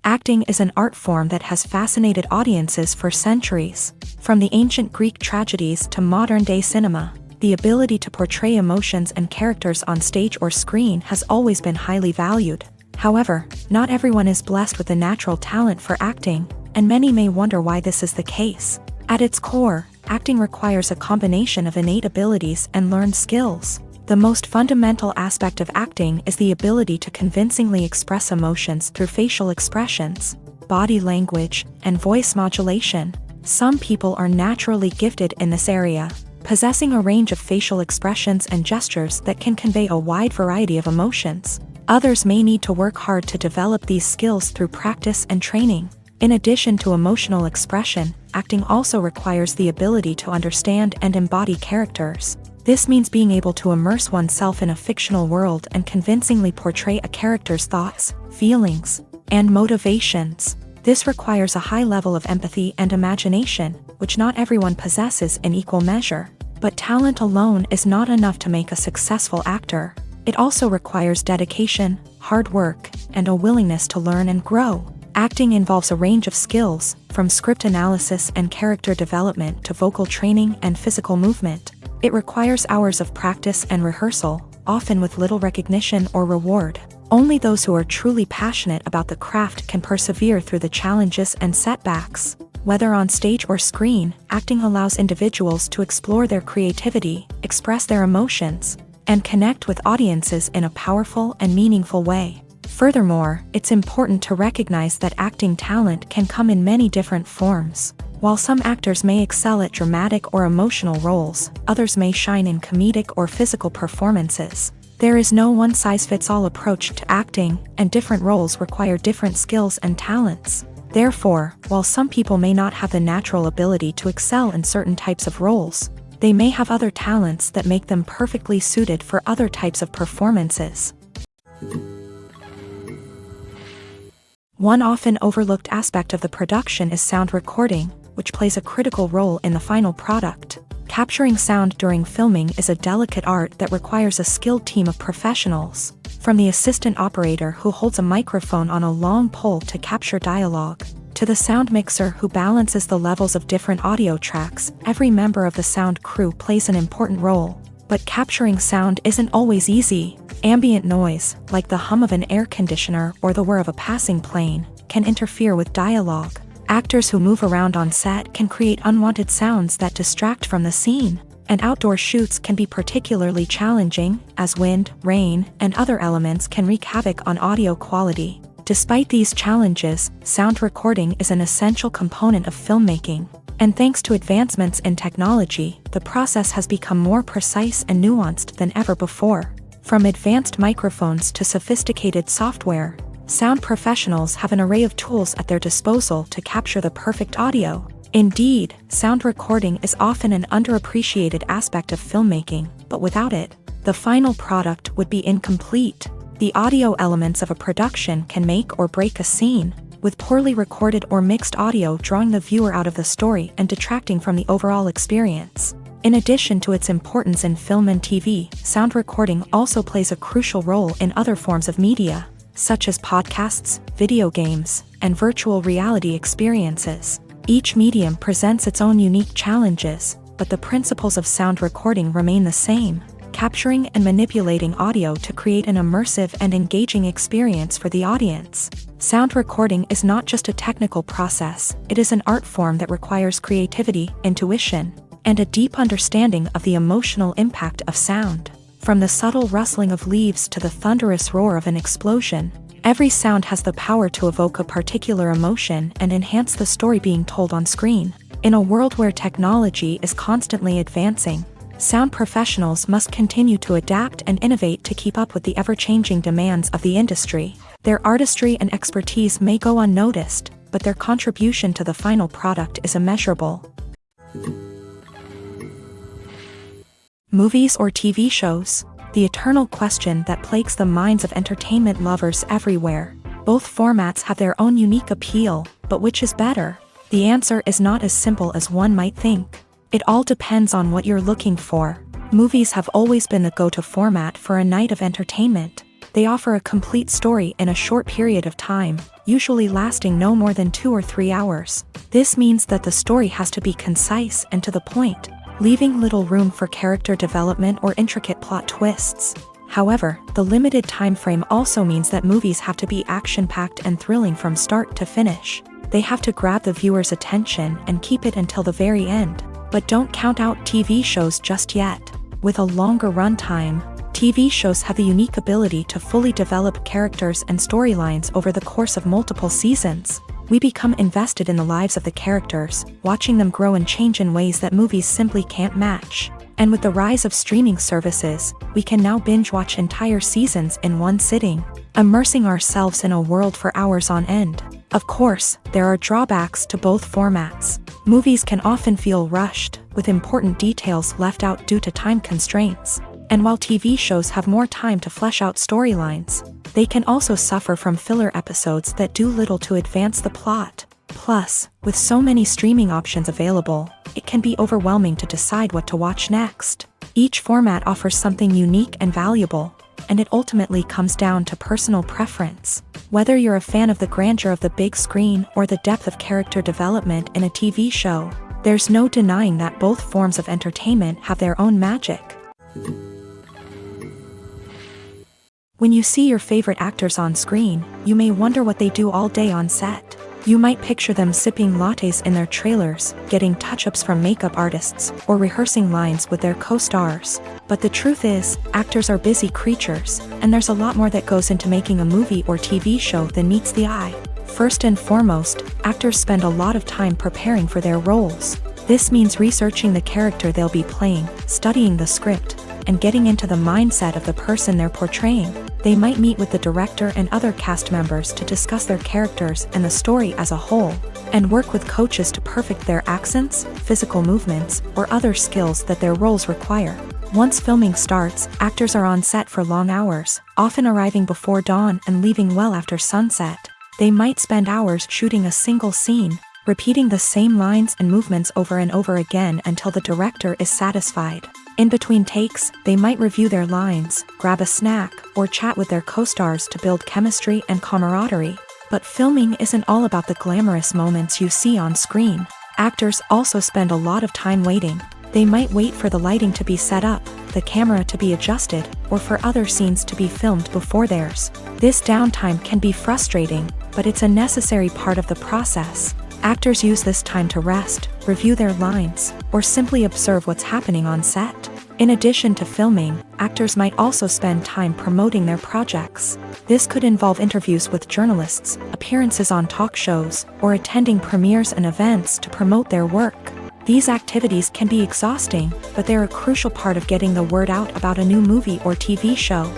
Acting is an art form that has fascinated audiences for centuries. From the ancient Greek tragedies to modern-day cinema, the ability to portray emotions and characters on stage or screen has always been highly valued. However, not everyone is blessed with the natural talent for acting, and many may wonder why this is the case. At its core, acting requires a combination of innate abilities and learned skills. The most fundamental aspect of acting is the ability to convincingly express emotions through facial expressions, body language, and voice modulation. Some people are naturally gifted in this area, possessing a range of facial expressions and gestures that can convey a wide variety of emotions. Others may need to work hard to develop these skills through practice and training. In addition to emotional expression, acting also requires the ability to understand and embody characters. This means being able to immerse oneself in a fictional world and convincingly portray a character's thoughts, feelings, and motivations. This requires a high level of empathy and imagination, which not everyone possesses in equal measure. But talent alone is not enough to make a successful actor. It also requires dedication, hard work, and a willingness to learn and grow. Acting involves a range of skills, from script analysis and character development to vocal training and physical movement. It requires hours of practice and rehearsal, often with little recognition or reward. Only those who are truly passionate about the craft can persevere through the challenges and setbacks. Whether on stage or screen, acting allows individuals to explore their creativity, express their emotions, and connect with audiences in a powerful and meaningful way. Furthermore, it's important to recognize that acting talent can come in many different forms. While some actors may excel at dramatic or emotional roles, others may shine in comedic or physical performances. There is no one-size-fits-all approach to acting, and different roles require different skills and talents. Therefore, while some people may not have the natural ability to excel in certain types of roles, they may have other talents that make them perfectly suited for other types of performances. One often overlooked aspect of the production is sound recording, which plays a critical role in the final product. Capturing sound during filming is a delicate art that requires a skilled team of professionals. From the assistant operator who holds a microphone on a long pole to capture dialogue, to the sound mixer who balances the levels of different audio tracks, every member of the sound crew plays an important role. But capturing sound isn't always easy. Ambient noise, like the hum of an air conditioner or the whir of a passing plane, can interfere with dialogue. Actors who move around on set can create unwanted sounds that distract from the scene, and outdoor shoots can be particularly challenging, as wind, rain, and other elements can wreak havoc on audio quality. Despite these challenges, sound recording is an essential component of filmmaking, and thanks to advancements in technology, the process has become more precise and nuanced than ever before. From advanced microphones to sophisticated software, sound professionals have an array of tools at their disposal to capture the perfect audio. Indeed, sound recording is often an underappreciated aspect of filmmaking, but without it, the final product would be incomplete. The audio elements of a production can make or break a scene, with poorly recorded or mixed audio drawing the viewer out of the story and detracting from the overall experience. In addition to its importance in film and TV, sound recording also plays a crucial role in other forms of media, such as podcasts, video games, and virtual reality experiences. Each medium presents its own unique challenges, but the principles of sound recording remain the same. capturing and manipulating audio to create an immersive and engaging experience for the audience. Sound recording is not just a technical process, it is an art form that requires creativity, intuition, and a deep understanding of the emotional impact of sound. From the subtle rustling of leaves to the thunderous roar of an explosion, every sound has the power to evoke a particular emotion and enhance the story being told on screen. In a world where technology is constantly advancing, sound professionals must continue to adapt and innovate to keep up with the ever-changing demands of the industry. Their artistry and expertise may go unnoticed, but their contribution to the final product is immeasurable. Movies or TV shows? The eternal question that plagues the minds of entertainment lovers everywhere. Both formats have their own unique appeal, but which is better? The answer is not as simple as one might think. It all depends on what you're looking for. Movies have always been the go-to format for a night of entertainment. They offer a complete story in a short period of time, usually lasting no more than 2 or 3 hours. This means that the story has to be concise and to the point, leaving little room for character development or intricate plot twists. However, the limited time frame also means that movies have to be action-packed and thrilling from start to finish. They have to grab the viewer's attention and keep it until the very end. But don't count out TV shows just yet. With a longer runtime, TV shows have the unique ability to fully develop characters and storylines over the course of multiple seasons. We become invested in the lives of the characters, watching them grow and change in ways that movies simply can't match. And with the rise of streaming services, we can now binge-watch entire seasons in one sitting, immersing ourselves in a world for hours on end. Of course, there are drawbacks to both formats. Movies can often feel rushed, with important details left out due to time constraints. And while TV shows have more time to flesh out storylines, they can also suffer from filler episodes that do little to advance the plot. Plus, with so many streaming options available, it can be overwhelming to decide what to watch next. Each format offers something unique and valuable, and it ultimately comes down to personal preference. Whether you're a fan of the grandeur of the big screen or the depth of character development in a TV show, there's no denying that both forms of entertainment have their own magic. When you see your favorite actors on screen, you may wonder what they do all day on set. You might picture them sipping lattes in their trailers, getting touch-ups from makeup artists, or rehearsing lines with their co-stars. But the truth is, actors are busy creatures, and there's a lot more that goes into making a movie or TV show than meets the eye. First and foremost, actors spend a lot of time preparing for their roles. This means researching the character they'll be playing, studying the script, and getting into the mindset of the person they're portraying. They might meet with the director and other cast members to discuss their characters and the story as a whole, and work with coaches to perfect their accents, physical movements, or other skills that their roles require. Once filming starts, actors are on set for long hours, often arriving before dawn and leaving well after sunset. They might spend hours shooting a single scene, repeating the same lines and movements over and over again until the director is satisfied. In between takes, they might review their lines, grab a snack, or chat with their co-stars to build chemistry and camaraderie. But filming isn't all about the glamorous moments you see on screen. Actors also spend a lot of time waiting. They might wait for the lighting to be set up, the camera to be adjusted, or for other scenes to be filmed before theirs. This downtime can be frustrating, but it's a necessary part of the process. Actors use this time to rest, review their lines, or simply observe what's happening on set. In addition to filming, actors might also spend time promoting their projects. This could involve interviews with journalists, appearances on talk shows, or attending premieres and events to promote their work. These activities can be exhausting, but they're a crucial part of getting the word out about a new movie or TV show.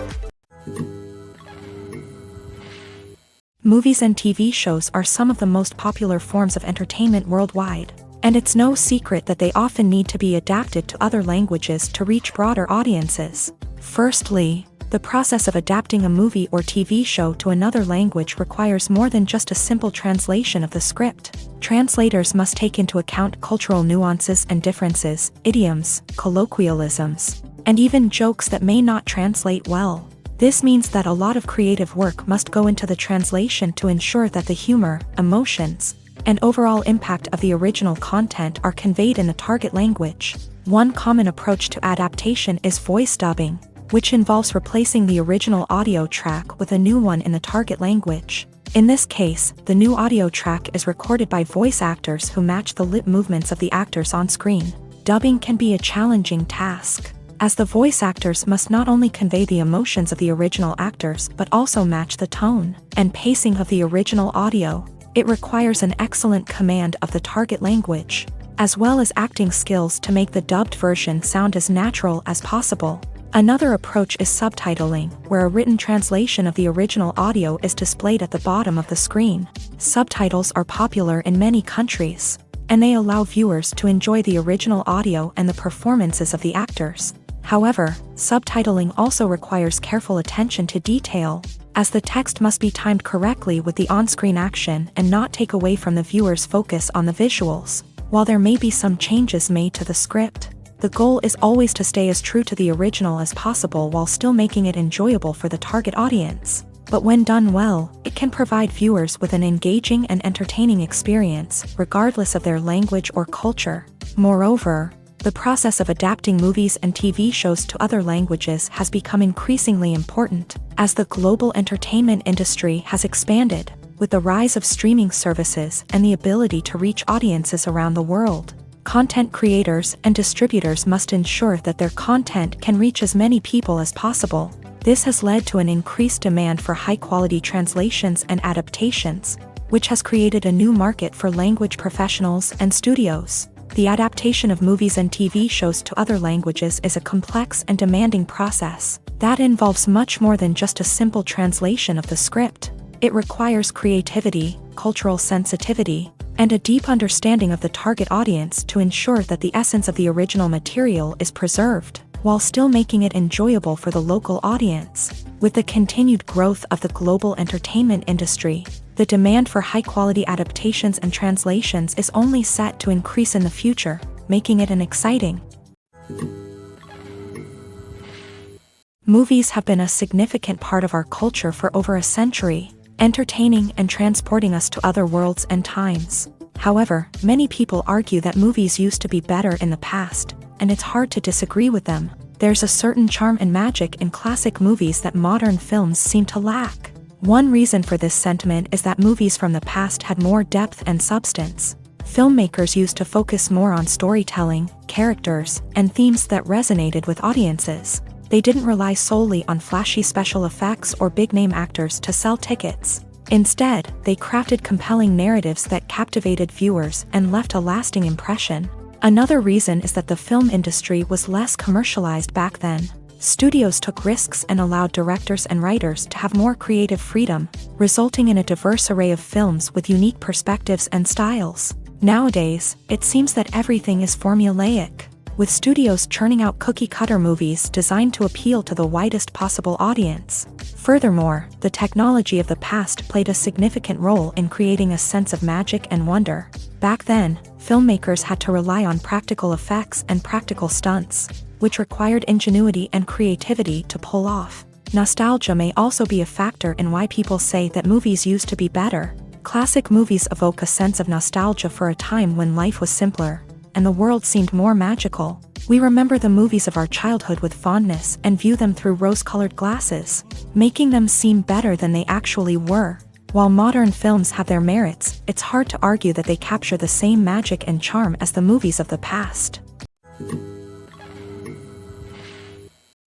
Movies and TV shows are some of the most popular forms of entertainment worldwide, and it's no secret that they often need to be adapted to other languages to reach broader audiences. Firstly, the process of adapting a movie or TV show to another language requires more than just a simple translation of the script. Translators must take into account cultural nuances and differences, idioms, colloquialisms, and even jokes that may not translate well. This means that a lot of creative work must go into the translation to ensure that the humor, emotions, and overall impact of the original content are conveyed in the target language. One common approach to adaptation is voice dubbing, which involves replacing the original audio track with a new one in the target language. In this case, the new audio track is recorded by voice actors who match the lip movements of the actors on screen. Dubbing can be a challenging task, as the voice actors must not only convey the emotions of the original actors but also match the tone and pacing of the original audio. It requires an excellent command of the target language, as well as acting skills to make the dubbed version sound as natural as possible. Another approach is subtitling, where a written translation of the original audio is displayed at the bottom of the screen. Subtitles are popular in many countries, and they allow viewers to enjoy the original audio and the performances of the actors. However, subtitling also requires careful attention to detail, as the text must be timed correctly with the on-screen action and not take away from the viewer's focus on the visuals. While there may be some changes made to the script, the goal is always to stay as true to the original as possible while still making it enjoyable for the target audience. But when done well, it can provide viewers with an engaging and entertaining experience, regardless of their language or culture. Moreover, the process of adapting movies and TV shows to other languages has become increasingly important, as the global entertainment industry has expanded, with the rise of streaming services and the ability to reach audiences around the world. Content creators and distributors must ensure that their content can reach as many people as possible. This has led to an increased demand for high-quality translations and adaptations, which has created a new market for language professionals and studios. The adaptation of movies and TV shows to other languages is a complex and demanding process that involves much more than just a simple translation of the script. It requires creativity, cultural sensitivity, and a deep understanding of the target audience to ensure that the essence of the original material is preserved, while still making it enjoyable for the local audience. With the continued growth of the global entertainment industry, the demand for high-quality adaptations and translations is only set to increase in the future, making it an exciting. Movies have been a significant part of our culture for over a century, entertaining and transporting us to other worlds and times. However, many people argue that movies used to be better in the past, and it's hard to disagree with them. There's a certain charm and magic in classic movies that modern films seem to lack. One reason for this sentiment is that movies from the past had more depth and substance. Filmmakers used to focus more on storytelling, characters, and themes that resonated with audiences. They didn't rely solely on flashy special effects or big-name actors to sell tickets. Instead, they crafted compelling narratives that captivated viewers and left a lasting impression. Another reason is that the film industry was less commercialized back then. Studios took risks and allowed directors and writers to have more creative freedom, resulting in a diverse array of films with unique perspectives and styles. Nowadays, it seems that everything is formulaic, with studios churning out cookie-cutter movies designed to appeal to the widest possible audience. Furthermore, the technology of the past played a significant role in creating a sense of magic and wonder. Back then, filmmakers had to rely on practical effects and practical stunts, which required ingenuity and creativity to pull off. Nostalgia may also be a factor in why people say that movies used to be better. Classic movies evoke a sense of nostalgia for a time when life was simpler, and the world seemed more magical. We remember the movies of our childhood with fondness and view them through rose-colored glasses, making them seem better than they actually were. While modern films have their merits, it's hard to argue that they capture the same magic and charm as the movies of the past.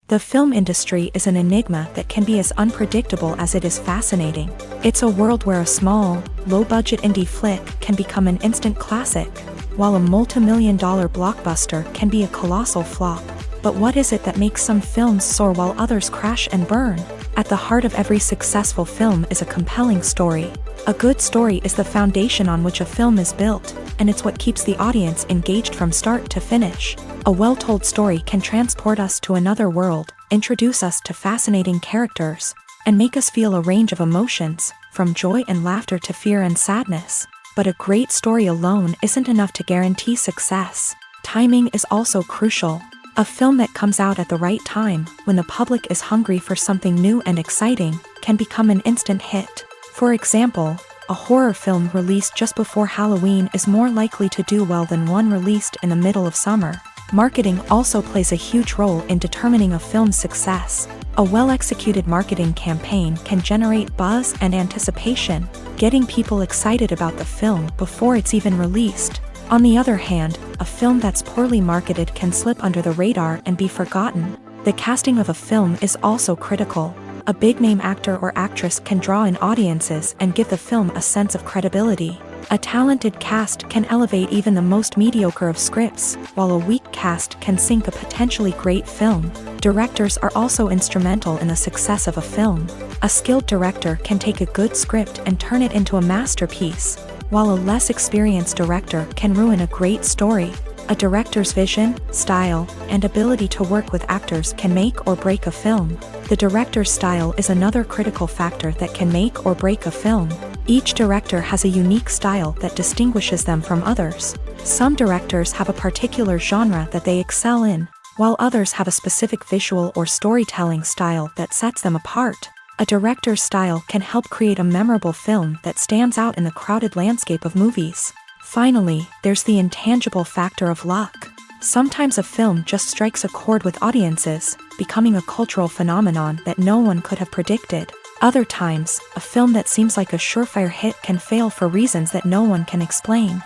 The film industry is an enigma that can be as unpredictable as it is fascinating. It's a world where a small, low-budget indie flick can become an instant classic, while a multi-million-dollar blockbuster can be a colossal flop. But what is it that makes some films soar while others crash and burn? At the heart of every successful film is a compelling story. A good story is the foundation on which a film is built, and it's what keeps the audience engaged from start to finish. A well-told story can transport us to another world, introduce us to fascinating characters, and make us feel a range of emotions, from joy and laughter to fear and sadness. But a great story alone isn't enough to guarantee success. Timing is also crucial. A film that comes out at the right time, when the public is hungry for something new and exciting, can become an instant hit. For example, a horror film released just before Halloween is more likely to do well than one released in the middle of summer. Marketing also plays a huge role in determining a film's success. A well-executed marketing campaign can generate buzz and anticipation, getting people excited about the film before it's even released. On the other hand, a film that's poorly marketed can slip under the radar and be forgotten. The casting of a film is also critical. A big-name actor or actress can draw in audiences and give the film a sense of credibility. A talented cast can elevate even the most mediocre of scripts, while a weak cast can sink a potentially great film. Directors are also instrumental in the success of a film. A skilled director can take a good script and turn it into a masterpiece, while a less experienced director can ruin a great story. A director's vision, style, and ability to work with actors can make or break a film. The director's style is another critical factor that can make or break a film. Each director has a unique style that distinguishes them from others. Some directors have a particular genre that they excel in, while others have a specific visual or storytelling style that sets them apart. A director's style can help create a memorable film that stands out in the crowded landscape of movies. Finally, there's the intangible factor of luck. Sometimes a film just strikes a chord with audiences, becoming a cultural phenomenon that no one could have predicted. Other times, a film that seems like a surefire hit can fail for reasons that no one can explain.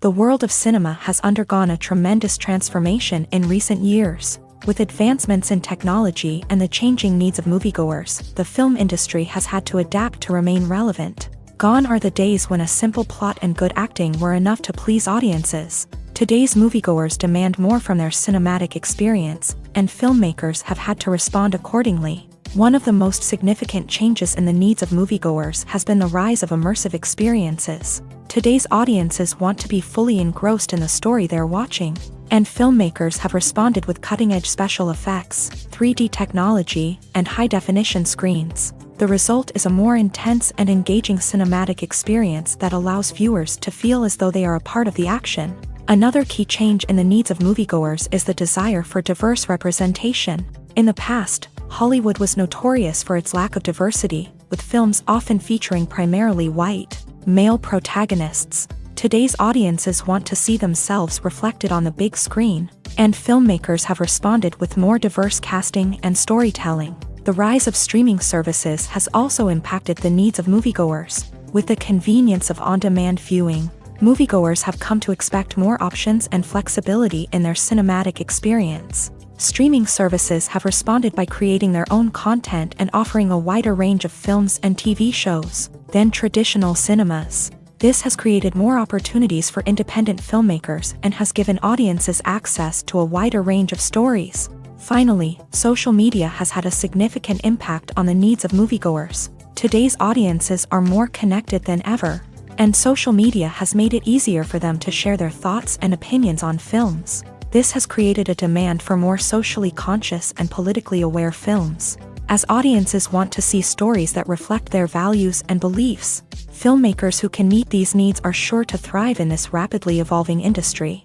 The world of cinema has undergone a tremendous transformation in recent years. With advancements in technology and the changing needs of moviegoers, the film industry has had to adapt to remain relevant. Gone are the days when a simple plot and good acting were enough to please audiences. Today's moviegoers demand more from their cinematic experience, and filmmakers have had to respond accordingly. One of the most significant changes in the needs of moviegoers has been the rise of immersive experiences. Today's audiences want to be fully engrossed in the story they're watching, and filmmakers have responded with cutting-edge special effects, 3D technology, and high-definition screens. The result is a more intense and engaging cinematic experience that allows viewers to feel as though they are a part of the action. Another key change in the needs of moviegoers is the desire for diverse representation. In the past, Hollywood was notorious for its lack of diversity, with films often featuring primarily white, male protagonists. Today's audiences want to see themselves reflected on the big screen, and filmmakers have responded with more diverse casting and storytelling. The rise of streaming services has also impacted the needs of moviegoers. With the convenience of on-demand viewing, moviegoers have come to expect more options and flexibility in their cinematic experience. Streaming services have responded by creating their own content and offering a wider range of films and TV shows than traditional cinemas. This has created more opportunities for independent filmmakers and has given audiences access to a wider range of stories. Finally, social media has had a significant impact on the needs of moviegoers. Today's audiences are more connected than ever, and social media has made it easier for them to share their thoughts and opinions on films. This has created a demand for more socially conscious and politically aware films. As audiences want to see stories that reflect their values and beliefs, filmmakers who can meet these needs are sure to thrive in this rapidly evolving industry.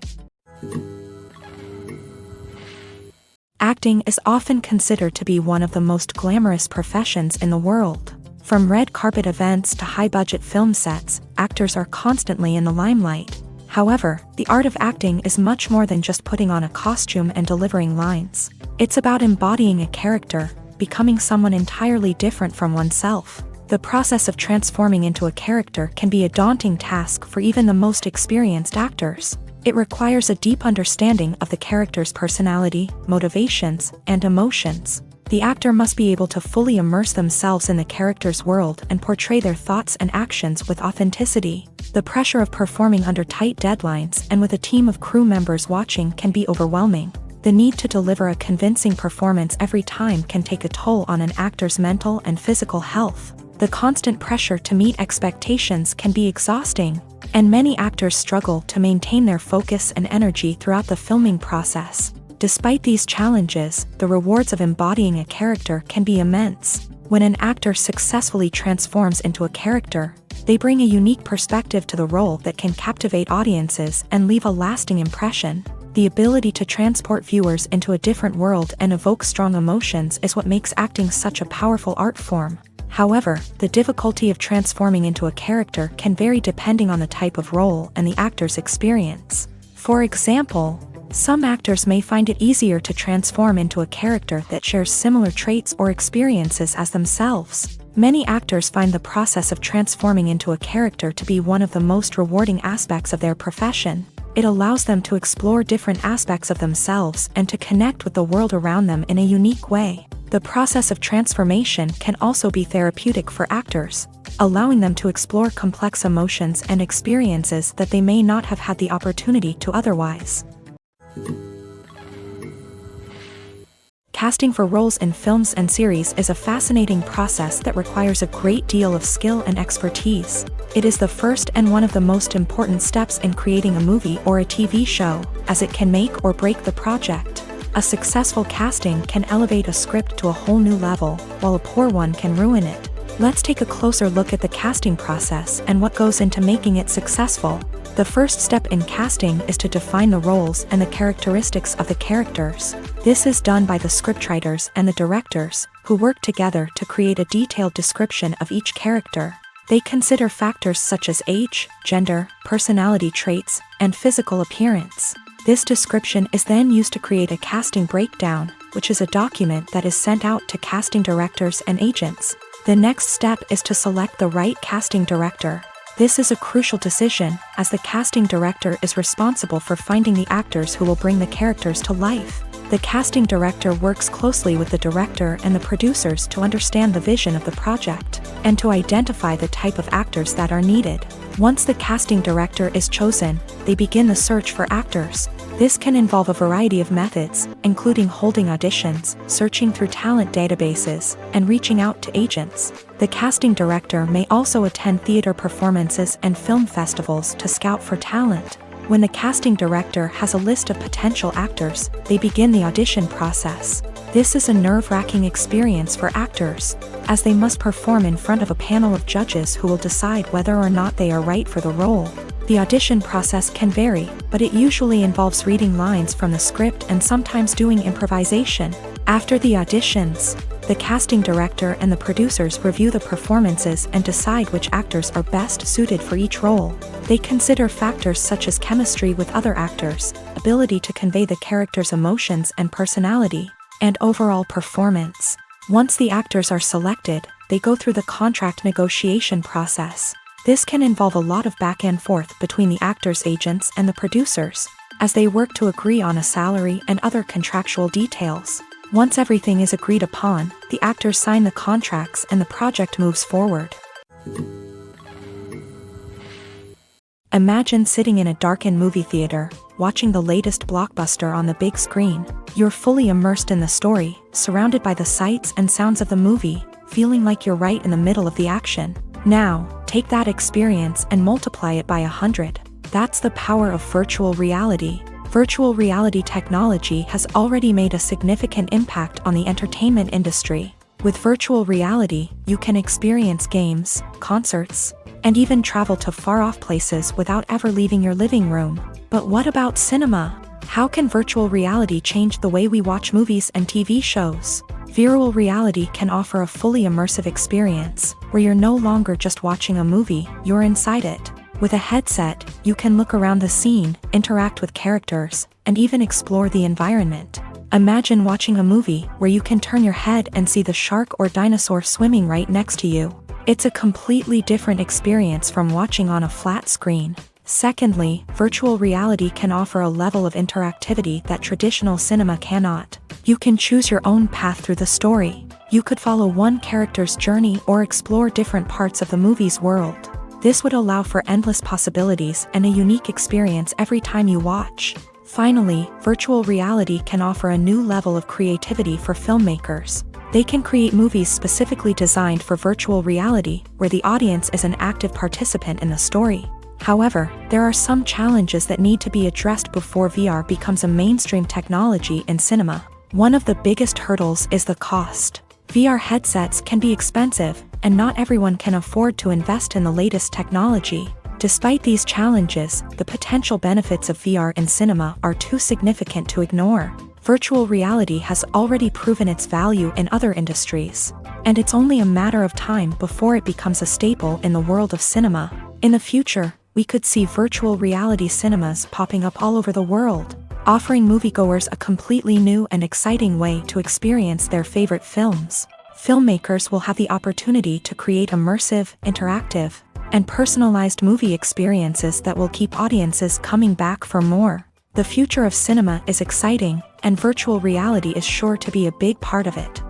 Acting is often considered to be one of the most glamorous professions in the world. From red carpet events to high-budget film sets, actors are constantly in the limelight. However, the art of acting is much more than just putting on a costume and delivering lines. It's about embodying a character, becoming someone entirely different from oneself. The process of transforming into a character can be a daunting task for even the most experienced actors. It requires a deep understanding of the character's personality, motivations, and emotions. The actor must be able to fully immerse themselves in the character's world and portray their thoughts and actions with authenticity. The pressure of performing under tight deadlines and with a team of crew members watching can be overwhelming. The need to deliver a convincing performance every time can take a toll on an actor's mental and physical health. The constant pressure to meet expectations can be exhausting, and many actors struggle to maintain their focus and energy throughout the filming process. Despite these challenges, the rewards of embodying a character can be immense. When an actor successfully transforms into a character, they bring a unique perspective to the role that can captivate audiences and leave a lasting impression. The ability to transport viewers into a different world and evoke strong emotions is what makes acting such a powerful art form. However, the difficulty of transforming into a character can vary depending on the type of role and the actor's experience. For example, some actors may find it easier to transform into a character that shares similar traits or experiences as themselves. Many actors find the process of transforming into a character to be one of the most rewarding aspects of their profession. It allows them to explore different aspects of themselves and to connect with the world around them in a unique way. The process of transformation can also be therapeutic for actors, allowing them to explore complex emotions and experiences that they may not have had the opportunity to otherwise. Casting for roles in films and series is a fascinating process that requires a great deal of skill and expertise. It is the first and one of the most important steps in creating a movie or a TV show, as it can make or break the project. A successful casting can elevate a script to a whole new level, while a poor one can ruin it. Let's take a closer look at the casting process and what goes into making it successful. The first step in casting is to define the roles and the characteristics of the characters. This is done by the scriptwriters and the directors, who work together to create a detailed description of each character. They consider factors such as age, gender, personality traits, and physical appearance. This description is then used to create a casting breakdown, which is a document that is sent out to casting directors and agents. The next step is to select the right casting director. This is a crucial decision, as the casting director is responsible for finding the actors who will bring the characters to life. The casting director works closely with the director and the producers to understand the vision of the project, and to identify the type of actors that are needed. Once the casting director is chosen, they begin the search for actors. This can involve a variety of methods, including holding auditions, searching through talent databases, and reaching out to agents. The casting director may also attend theater performances and film festivals to scout for talent. When the casting director has a list of potential actors, they begin the audition process. This is a nerve-wracking experience for actors, as they must perform in front of a panel of judges who will decide whether or not they are right for the role. The audition process can vary, but it usually involves reading lines from the script and sometimes doing improvisation. After the auditions, the casting director and the producers review the performances and decide which actors are best suited for each role. They consider factors such as chemistry with other actors, ability to convey the character's emotions and personality, and overall performance. Once the actors are selected, they go through the contract negotiation process. This can involve a lot of back and forth between the actors' agents and the producers, as they work to agree on a salary and other contractual details. Once everything is agreed upon, the actors sign the contracts and the project moves forward. Imagine sitting in a darkened movie theater, watching the latest blockbuster on the big screen. You're fully immersed in the story, surrounded by the sights and sounds of the movie, feeling like you're right in the middle of the action. Now, take that experience and multiply it by 100. That's the power of virtual reality. Virtual reality technology has already made a significant impact on the entertainment industry. With virtual reality, you can experience games, concerts, and even travel to far-off places without ever leaving your living room. But what about cinema? How can virtual reality change the way we watch movies and TV shows? Virtual reality can offer a fully immersive experience, where you're no longer just watching a movie, you're inside it. With a headset, you can look around the scene, interact with characters, and even explore the environment. Imagine watching a movie where you can turn your head and see the shark or dinosaur swimming right next to you. It's a completely different experience from watching on a flat screen. Secondly, virtual reality can offer a level of interactivity that traditional cinema cannot. You can choose your own path through the story. You could follow one character's journey or explore different parts of the movie's world. This would allow for endless possibilities and a unique experience every time you watch. Finally, virtual reality can offer a new level of creativity for filmmakers. They can create movies specifically designed for virtual reality, where the audience is an active participant in the story. However, there are some challenges that need to be addressed before VR becomes a mainstream technology in cinema. One of the biggest hurdles is the cost. VR headsets can be expensive, and not everyone can afford to invest in the latest technology. Despite these challenges, the potential benefits of VR in cinema are too significant to ignore. Virtual reality has already proven its value in other industries. and it's only a matter of time before it becomes a staple in the world of cinema. In the future, we could see virtual reality cinemas popping up all over the world, offering moviegoers a completely new and exciting way to experience their favorite films. Filmmakers will have the opportunity to create immersive, interactive, and personalized movie experiences that will keep audiences coming back for more. The future of cinema is exciting, and virtual reality is sure to be a big part of it.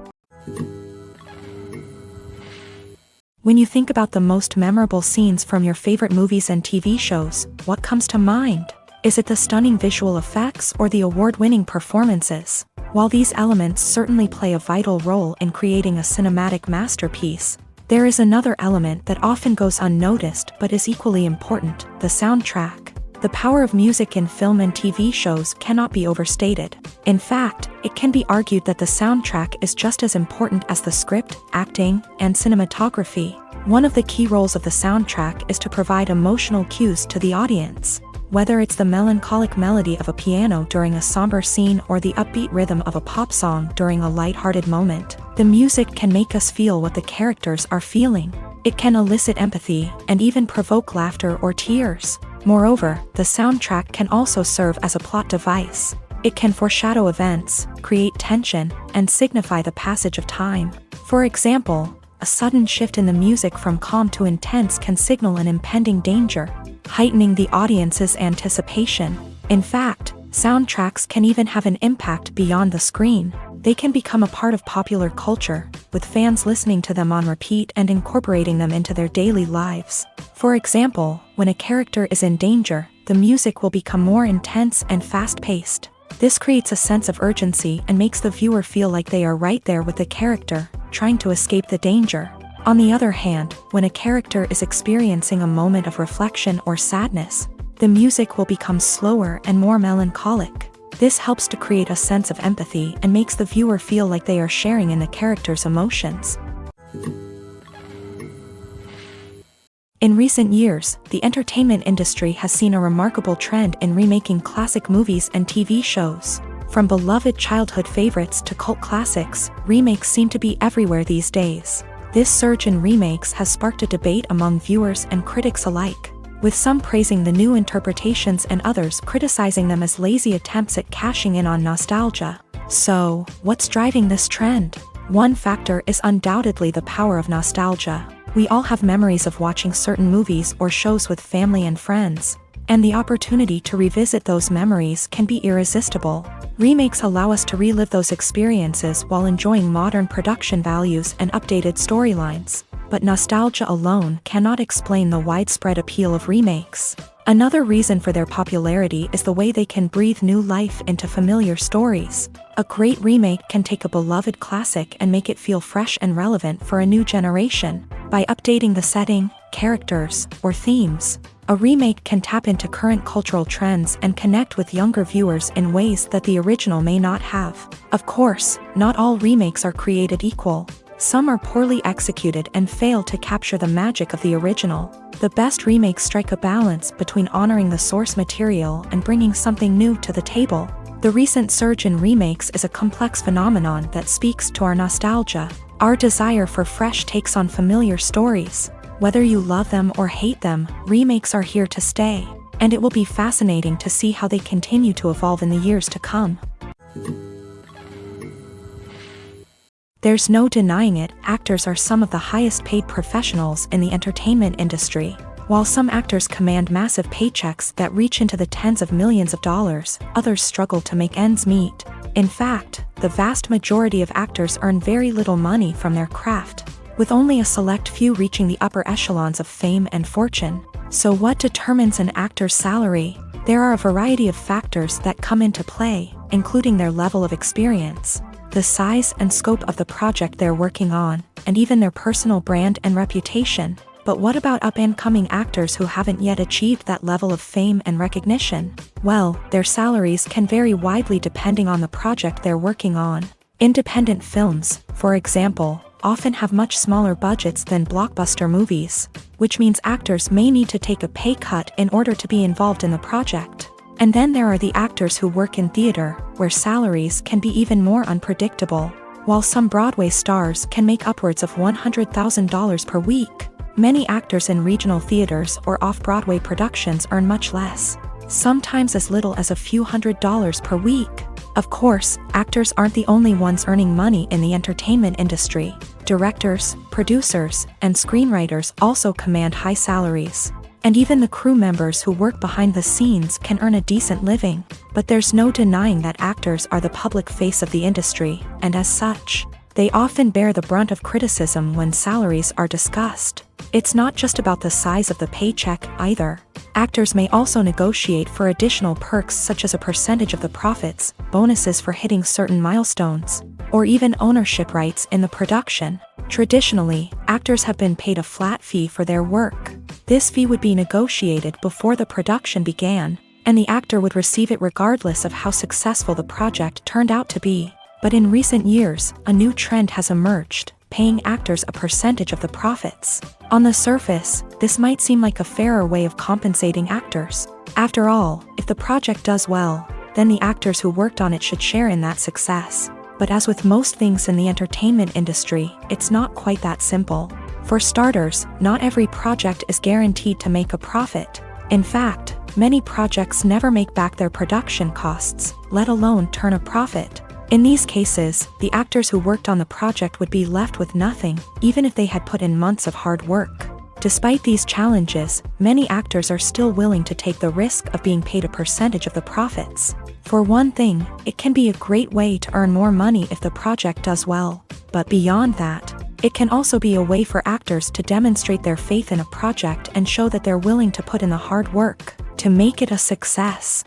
When you think about the most memorable scenes from your favorite movies and TV shows, what comes to mind? Is it the stunning visual effects or the award-winning performances? While these elements certainly play a vital role in creating a cinematic masterpiece, there is another element that often goes unnoticed but is equally important: the soundtrack. The power of music in film and TV shows cannot be overstated. In fact, it can be argued that the soundtrack is just as important as the script, acting, and cinematography. One of the key roles of the soundtrack is to provide emotional cues to the audience. Whether it's the melancholic melody of a piano during a somber scene or the upbeat rhythm of a pop song during a light-hearted moment, the music can make us feel what the characters are feeling. It can elicit empathy and even provoke laughter or tears. Moreover, the soundtrack can also serve as a plot device. It can foreshadow events, create tension, and signify the passage of time. For example, a sudden shift in the music from calm to intense can signal an impending danger, heightening the audience's anticipation. In fact, soundtracks can even have an impact beyond the screen. They can become a part of popular culture, with fans listening to them on repeat and incorporating them into their daily lives. For example, when a character is in danger, the music will become more intense and fast-paced. This creates a sense of urgency and makes the viewer feel like they are right there with the character, trying to escape the danger. On the other hand, when a character is experiencing a moment of reflection or sadness, the music will become slower and more melancholic. This helps to create a sense of empathy and makes the viewer feel like they are sharing in the character's emotions. In recent years, the entertainment industry has seen a remarkable trend in remaking classic movies and TV shows. From beloved childhood favorites to cult classics, remakes seem to be everywhere these days. This surge in remakes has sparked a debate among viewers and critics alike, with some praising the new interpretations and others criticizing them as lazy attempts at cashing in on nostalgia. So, what's driving this trend? One factor is undoubtedly the power of nostalgia. We all have memories of watching certain movies or shows with family and friends, and the opportunity to revisit those memories can be irresistible. Remakes allow us to relive those experiences while enjoying modern production values and updated storylines. But nostalgia alone cannot explain the widespread appeal of remakes. Another reason for their popularity is the way they can breathe new life into familiar stories. A great remake can take a beloved classic and make it feel fresh and relevant for a new generation. By updating the setting, characters, or themes, a remake can tap into current cultural trends and connect with younger viewers in ways that the original may not have. Of course, not all remakes are created equal. Some are poorly executed and fail to capture the magic of the original. The best remakes strike a balance between honoring the source material and bringing something new to the table. The recent surge in remakes is a complex phenomenon that speaks to our nostalgia, our desire for fresh takes on familiar stories. Whether you love them or hate them, remakes are here to stay, and it will be fascinating to see how they continue to evolve in the years to come. There's no denying it, actors are some of the highest paid professionals in the entertainment industry. While some actors command massive paychecks that reach into the tens of millions of dollars, others struggle to make ends meet. In fact, the vast majority of actors earn very little money from their craft, with only a select few reaching the upper echelons of fame and fortune. So what determines an actor's salary? There are a variety of factors that come into play, including their level of experience, the size and scope of the project they're working on, and even their personal brand and reputation. But what about up-and-coming actors who haven't yet achieved that level of fame and recognition? Well, their salaries can vary widely depending on the project they're working on. Independent films, for example, often have much smaller budgets than blockbuster movies, which means actors may need to take a pay cut in order to be involved in the project. And then there are the actors who work in theater, where salaries can be even more unpredictable. While some Broadway stars can make upwards of $100,000 per week, many actors in regional theaters or off-Broadway productions earn much less, sometimes as little as a few $100s per week. Of course, actors aren't the only ones earning money in the entertainment industry. Directors, producers, and screenwriters also command high salaries. And even the crew members who work behind the scenes can earn a decent living. But there's no denying that actors are the public face of the industry, and as such, they often bear the brunt of criticism when salaries are discussed. It's not just about the size of the paycheck, either. Actors may also negotiate for additional perks such as a percentage of the profits, bonuses for hitting certain milestones, or even ownership rights in the production. Traditionally, actors have been paid a flat fee for their work. This fee would be negotiated before the production began, and the actor would receive it regardless of how successful the project turned out to be. But in recent years, a new trend has emerged, paying actors a percentage of the profits. On the surface, this might seem like a fairer way of compensating actors. After all, if the project does well, then the actors who worked on it should share in that success. But as with most things in the entertainment industry, it's not quite that simple. For starters, not every project is guaranteed to make a profit. In fact, many projects never make back their production costs, let alone turn a profit. In these cases, the actors who worked on the project would be left with nothing, even if they had put in months of hard work. Despite these challenges, many actors are still willing to take the risk of being paid a percentage of the profits. For one thing, it can be a great way to earn more money if the project does well. But beyond that, it can also be a way for actors to demonstrate their faith in a project and show that they're willing to put in the hard work to make it a success.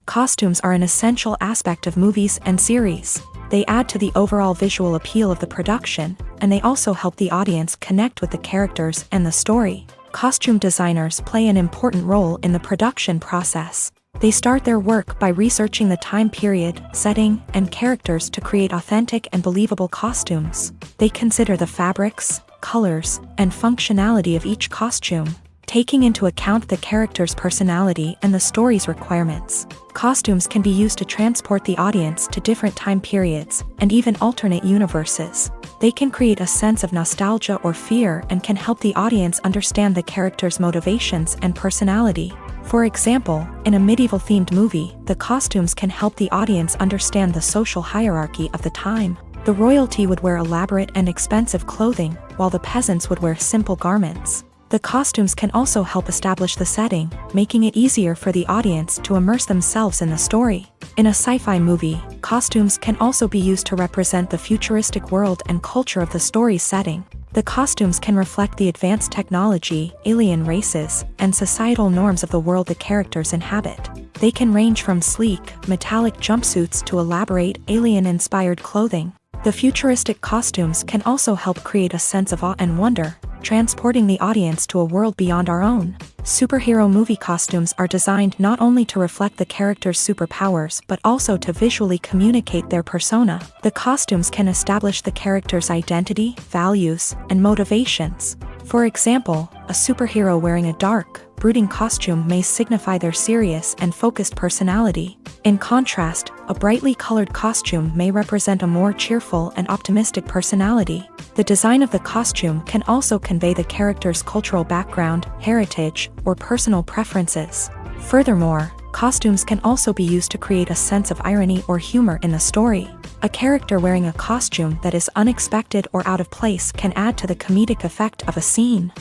Costumes are an essential aspect of movies and series. They add to the overall visual appeal of the production, and they also help the audience connect with the characters and the story. Costume designers play an important role in the production process. They start their work by researching the time period, setting, and characters to create authentic and believable costumes. They consider the fabrics, colors, and functionality of each costume, taking into account the character's personality and the story's requirements. Costumes can be used to transport the audience to different time periods, and even alternate universes. They can create a sense of nostalgia or fear and can help the audience understand the character's motivations and personality. For example, in a medieval-themed movie, the costumes can help the audience understand the social hierarchy of the time. The royalty would wear elaborate and expensive clothing, while the peasants would wear simple garments. The costumes can also help establish the setting, making it easier for the audience to immerse themselves in the story. In a sci-fi movie, costumes can also be used to represent the futuristic world and culture of the story's setting. The costumes can reflect the advanced technology, alien races, and societal norms of the world the characters inhabit. They can range from sleek, metallic jumpsuits to elaborate, alien-inspired clothing. The futuristic costumes can also help create a sense of awe and wonder, transporting the audience to a world beyond our own. Superhero movie costumes are designed not only to reflect the character's superpowers but also to visually communicate their persona. The costumes can establish the character's identity, values, and motivations. For example, a superhero wearing a dark, brooding costume may signify their serious and focused personality. In contrast, a brightly colored costume may represent a more cheerful and optimistic personality. The design of the costume can also convey the character's cultural background, heritage, or personal preferences. Furthermore, costumes can also be used to create a sense of irony or humor in the story. A character wearing a costume that is unexpected or out of place can add to the comedic effect of a scene.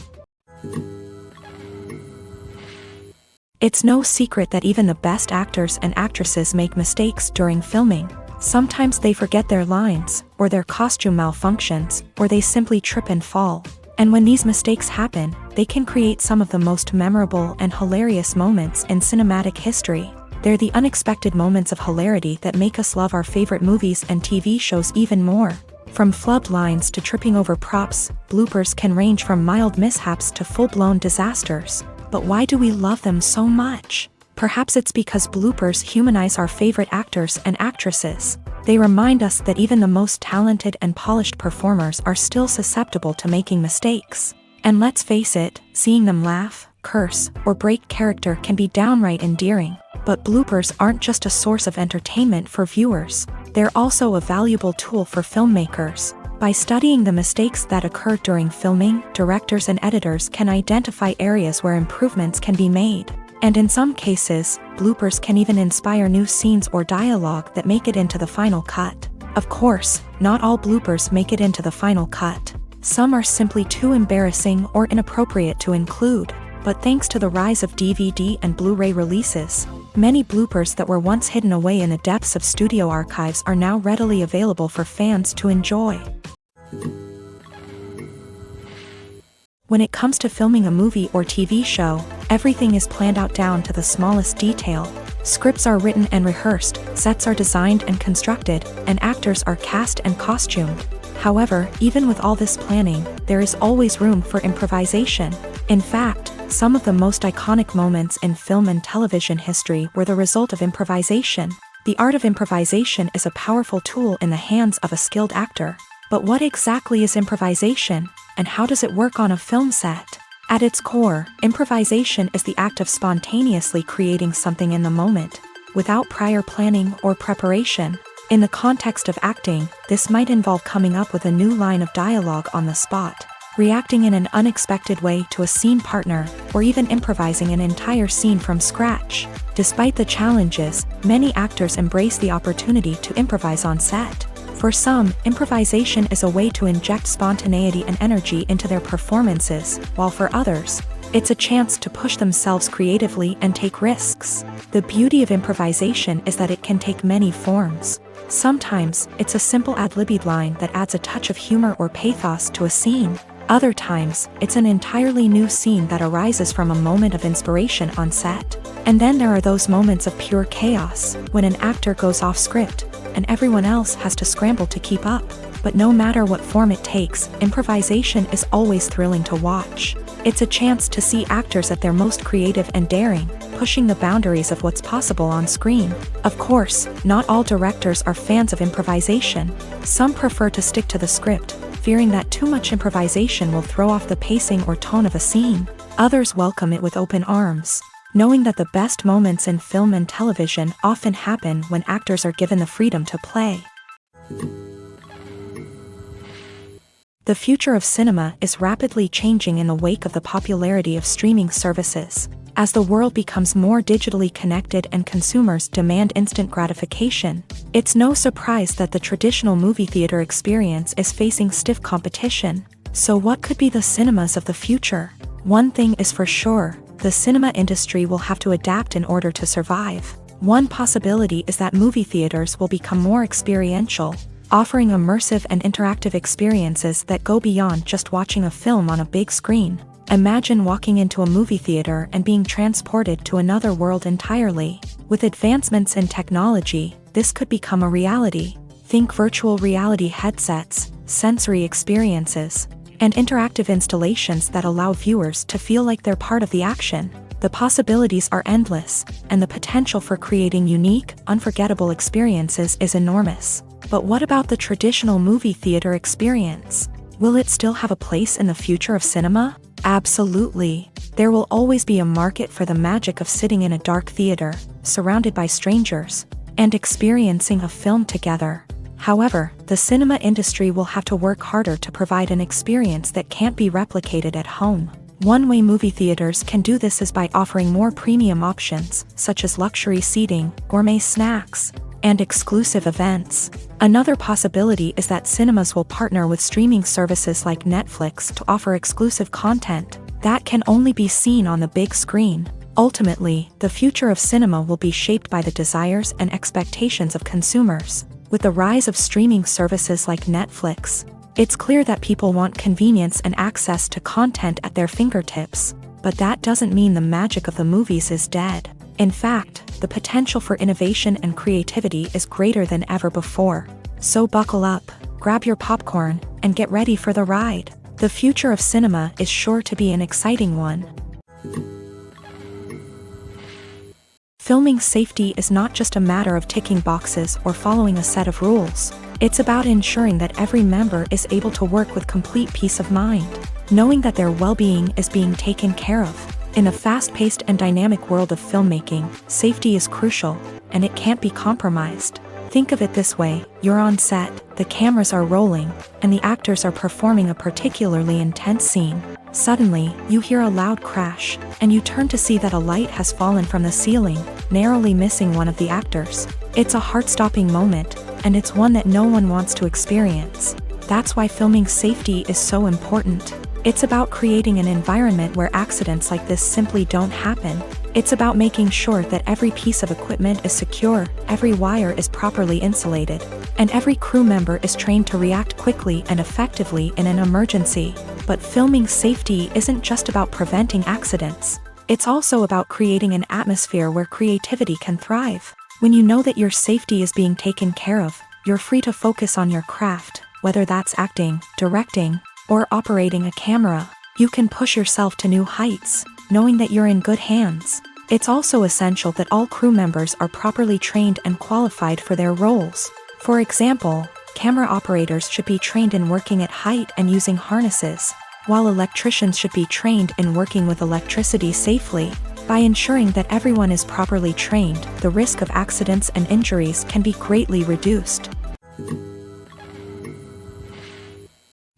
It's no secret that even the best actors and actresses make mistakes during filming. Sometimes they forget their lines, or their costume malfunctions, or they simply trip and fall. And when these mistakes happen, they can create some of the most memorable and hilarious moments in cinematic history. They're the unexpected moments of hilarity that make us love our favorite movies and TV shows even more. From flubbed lines to tripping over props, bloopers can range from mild mishaps to full-blown disasters. But why do we love them so much? Perhaps it's because bloopers humanize our favorite actors and actresses. They remind us that even the most talented and polished performers are still susceptible to making mistakes. And let's face it, seeing them laugh, curse, or break character can be downright endearing. But bloopers aren't just a source of entertainment for viewers, they're also a valuable tool for filmmakers. By studying the mistakes that occur during filming, directors and editors can identify areas where improvements can be made. And in some cases, bloopers can even inspire new scenes or dialogue that make it into the final cut. Of course, not all bloopers make it into the final cut. Some are simply too embarrassing or inappropriate to include. But thanks to the rise of DVD and Blu-ray releases, many bloopers that were once hidden away in the depths of studio archives are now readily available for fans to enjoy. When it comes to filming a movie or TV show, everything is planned out down to the smallest detail. Scripts are written and rehearsed, sets are designed and constructed, and actors are cast and costumed. However, even with all this planning, there is always room for improvisation. In fact, some of the most iconic moments in film and television history were the result of improvisation. The art of improvisation is a powerful tool in the hands of a skilled actor. But what exactly is improvisation, and how does it work on a film set? At its core, improvisation is the act of spontaneously creating something in the moment, without prior planning or preparation. In the context of acting, this might involve coming up with a new line of dialogue on the spot, reacting in an unexpected way to a scene partner, or even improvising an entire scene from scratch. Despite the challenges, many actors embrace the opportunity to improvise on set. For some, improvisation is a way to inject spontaneity and energy into their performances, while for others, it's a chance to push themselves creatively and take risks. The beauty of improvisation is that it can take many forms. Sometimes, it's a simple ad-libbed line that adds a touch of humor or pathos to a scene. Other times, it's an entirely new scene that arises from a moment of inspiration on set. And then there are those moments of pure chaos, when an actor goes off script, and everyone else has to scramble to keep up. But no matter what form it takes, improvisation is always thrilling to watch. It's a chance to see actors at their most creative and daring, pushing the boundaries of what's possible on screen. Of course, not all directors are fans of improvisation. Some prefer to stick to the script, fearing that too much improvisation will throw off the pacing or tone of a scene. Others welcome it with open arms, knowing that the best moments in film and television often happen when actors are given the freedom to play. The future of cinema is rapidly changing in the wake of the popularity of streaming services. As the world becomes more digitally connected and consumers demand instant gratification, it's no surprise that the traditional movie theater experience is facing stiff competition. So what could be the cinemas of the future? One thing is for sure, the cinema industry will have to adapt in order to survive. One possibility is that movie theaters will become more experiential, offering immersive and interactive experiences that go beyond just watching a film on a big screen. Imagine walking into a movie theater and being transported to another world entirely. With advancements in technology, this could become a reality. Think virtual reality headsets, sensory experiences, and interactive installations that allow viewers to feel like they're part of the action. The possibilities are endless, and the potential for creating unique, unforgettable experiences is enormous. But what about the traditional movie theater experience? Will it still have a place in the future of cinema? Absolutely. There will always be a market for the magic of sitting in a dark theater, surrounded by strangers, and experiencing a film together. However, the cinema industry will have to work harder to provide an experience that can't be replicated at home. One way movie theaters can do this is by offering more premium options, such as luxury seating, gourmet snacks, and exclusive events. Another possibility is that cinemas will partner with streaming services like Netflix to offer exclusive content that can only be seen on the big screen. Ultimately, the future of cinema will be shaped by the desires and expectations of consumers. With the rise of streaming services like Netflix, it's clear that people want convenience and access to content at their fingertips. But that doesn't mean the magic of the movies is dead. In fact, the potential for innovation and creativity is greater than ever before. So buckle up, grab your popcorn, and get ready for the ride. The future of cinema is sure to be an exciting one. Filming safety is not just a matter of ticking boxes or following a set of rules. It's about ensuring that every member is able to work with complete peace of mind, knowing that their well-being is being taken care of. In the fast-paced and dynamic world of filmmaking, safety is crucial, and it can't be compromised. Think of it this way: you're on set, the cameras are rolling, and the actors are performing a particularly intense scene. Suddenly, you hear a loud crash, and you turn to see that a light has fallen from the ceiling, narrowly missing one of the actors. It's a heart-stopping moment, and it's one that no one wants to experience. That's why filming safety is so important. It's about creating an environment where accidents like this simply don't happen. It's about making sure that every piece of equipment is secure, every wire is properly insulated, and every crew member is trained to react quickly and effectively in an emergency. But filming safety isn't just about preventing accidents. It's also about creating an atmosphere where creativity can thrive. When you know that your safety is being taken care of, you're free to focus on your craft, whether that's acting, directing, or operating a camera. You can push yourself to new heights, knowing that you're in good hands. It's also essential that all crew members are properly trained and qualified for their roles. For example, camera operators should be trained in working at height and using harnesses, while electricians should be trained in working with electricity safely. By ensuring that everyone is properly trained, the risk of accidents and injuries can be greatly reduced.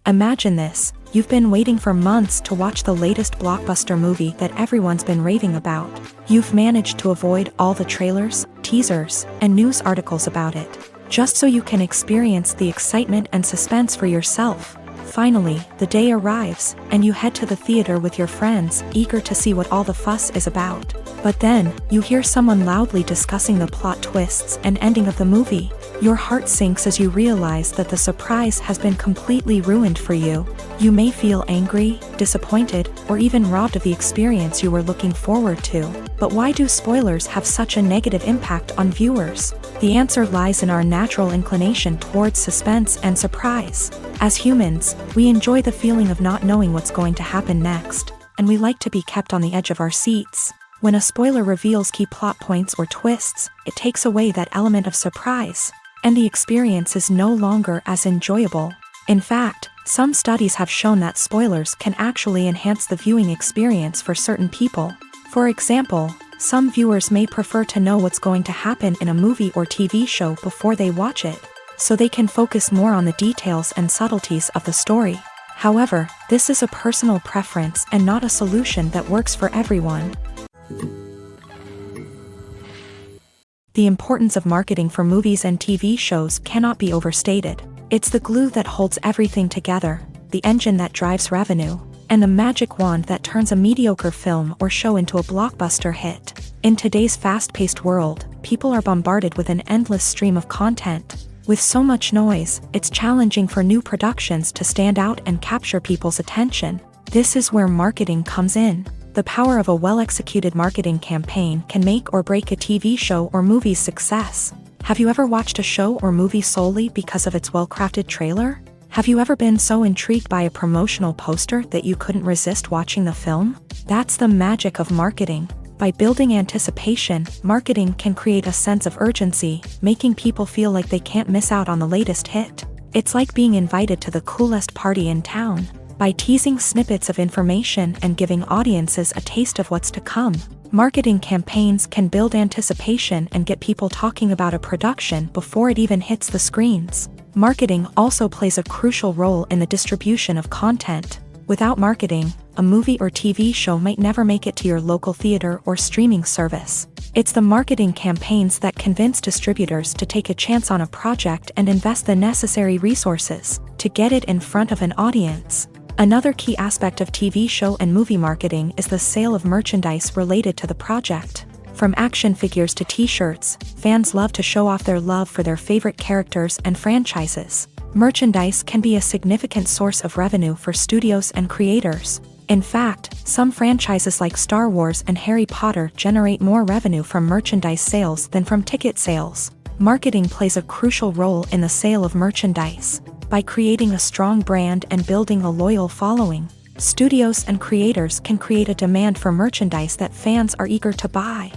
Imagine this: you've been waiting for months to watch the latest blockbuster movie that everyone's been raving about. You've managed to avoid all the trailers, teasers, and news articles about it, just so you can experience the excitement and suspense for yourself. Finally, the day arrives, and you head to the theater with your friends, eager to see what all the fuss is about. But then, you hear someone loudly discussing the plot twists and ending of the movie. Your heart sinks as you realize that the surprise has been completely ruined for you. You may feel angry, disappointed, or even robbed of the experience you were looking forward to. But why do spoilers have such a negative impact on viewers? The answer lies in our natural inclination towards suspense and surprise. As humans, we enjoy the feeling of not knowing what's going to happen next, and we like to be kept on the edge of our seats. When a spoiler reveals key plot points or twists, it takes away that element of surprise, and the experience is no longer as enjoyable. In fact, some studies have shown that spoilers can actually enhance the viewing experience for certain people. For example, some viewers may prefer to know what's going to happen in a movie or TV show before they watch it, so they can focus more on the details and subtleties of the story. However, this is a personal preference and not a solution that works for everyone. The importance of marketing for movies and TV shows cannot be overstated. It's the glue that holds everything together, the engine that drives revenue, and the magic wand that turns a mediocre film or show into a blockbuster hit. In today's fast-paced world, people are bombarded with an endless stream of content. With so much noise, it's challenging for new productions to stand out and capture people's attention. This is where marketing comes in. The power of a well-executed marketing campaign can make or break a TV show or movie's success. Have you ever watched a show or movie solely because of its well-crafted trailer? Have you ever been so intrigued by a promotional poster that you couldn't resist watching the film? That's the magic of marketing. By building anticipation, marketing can create a sense of urgency, making people feel like they can't miss out on the latest hit. It's like being invited to the coolest party in town. By teasing snippets of information and giving audiences a taste of what's to come, marketing campaigns can build anticipation and get people talking about a production before it even hits the screens. Marketing also plays a crucial role in the distribution of content. Without marketing, a movie or TV show might never make it to your local theater or streaming service. It's the marketing campaigns that convince distributors to take a chance on a project and invest the necessary resources to get it in front of an audience. Another key aspect of TV show and movie marketing is the sale of merchandise related to the project. From action figures to t-shirts, fans love to show off their love for their favorite characters and franchises. Merchandise can be a significant source of revenue for studios and creators. In fact, some franchises like Star Wars and Harry Potter generate more revenue from merchandise sales than from ticket sales. Marketing plays a crucial role in the sale of merchandise. By creating a strong brand and building a loyal following, studios and creators can create a demand for merchandise that fans are eager to buy.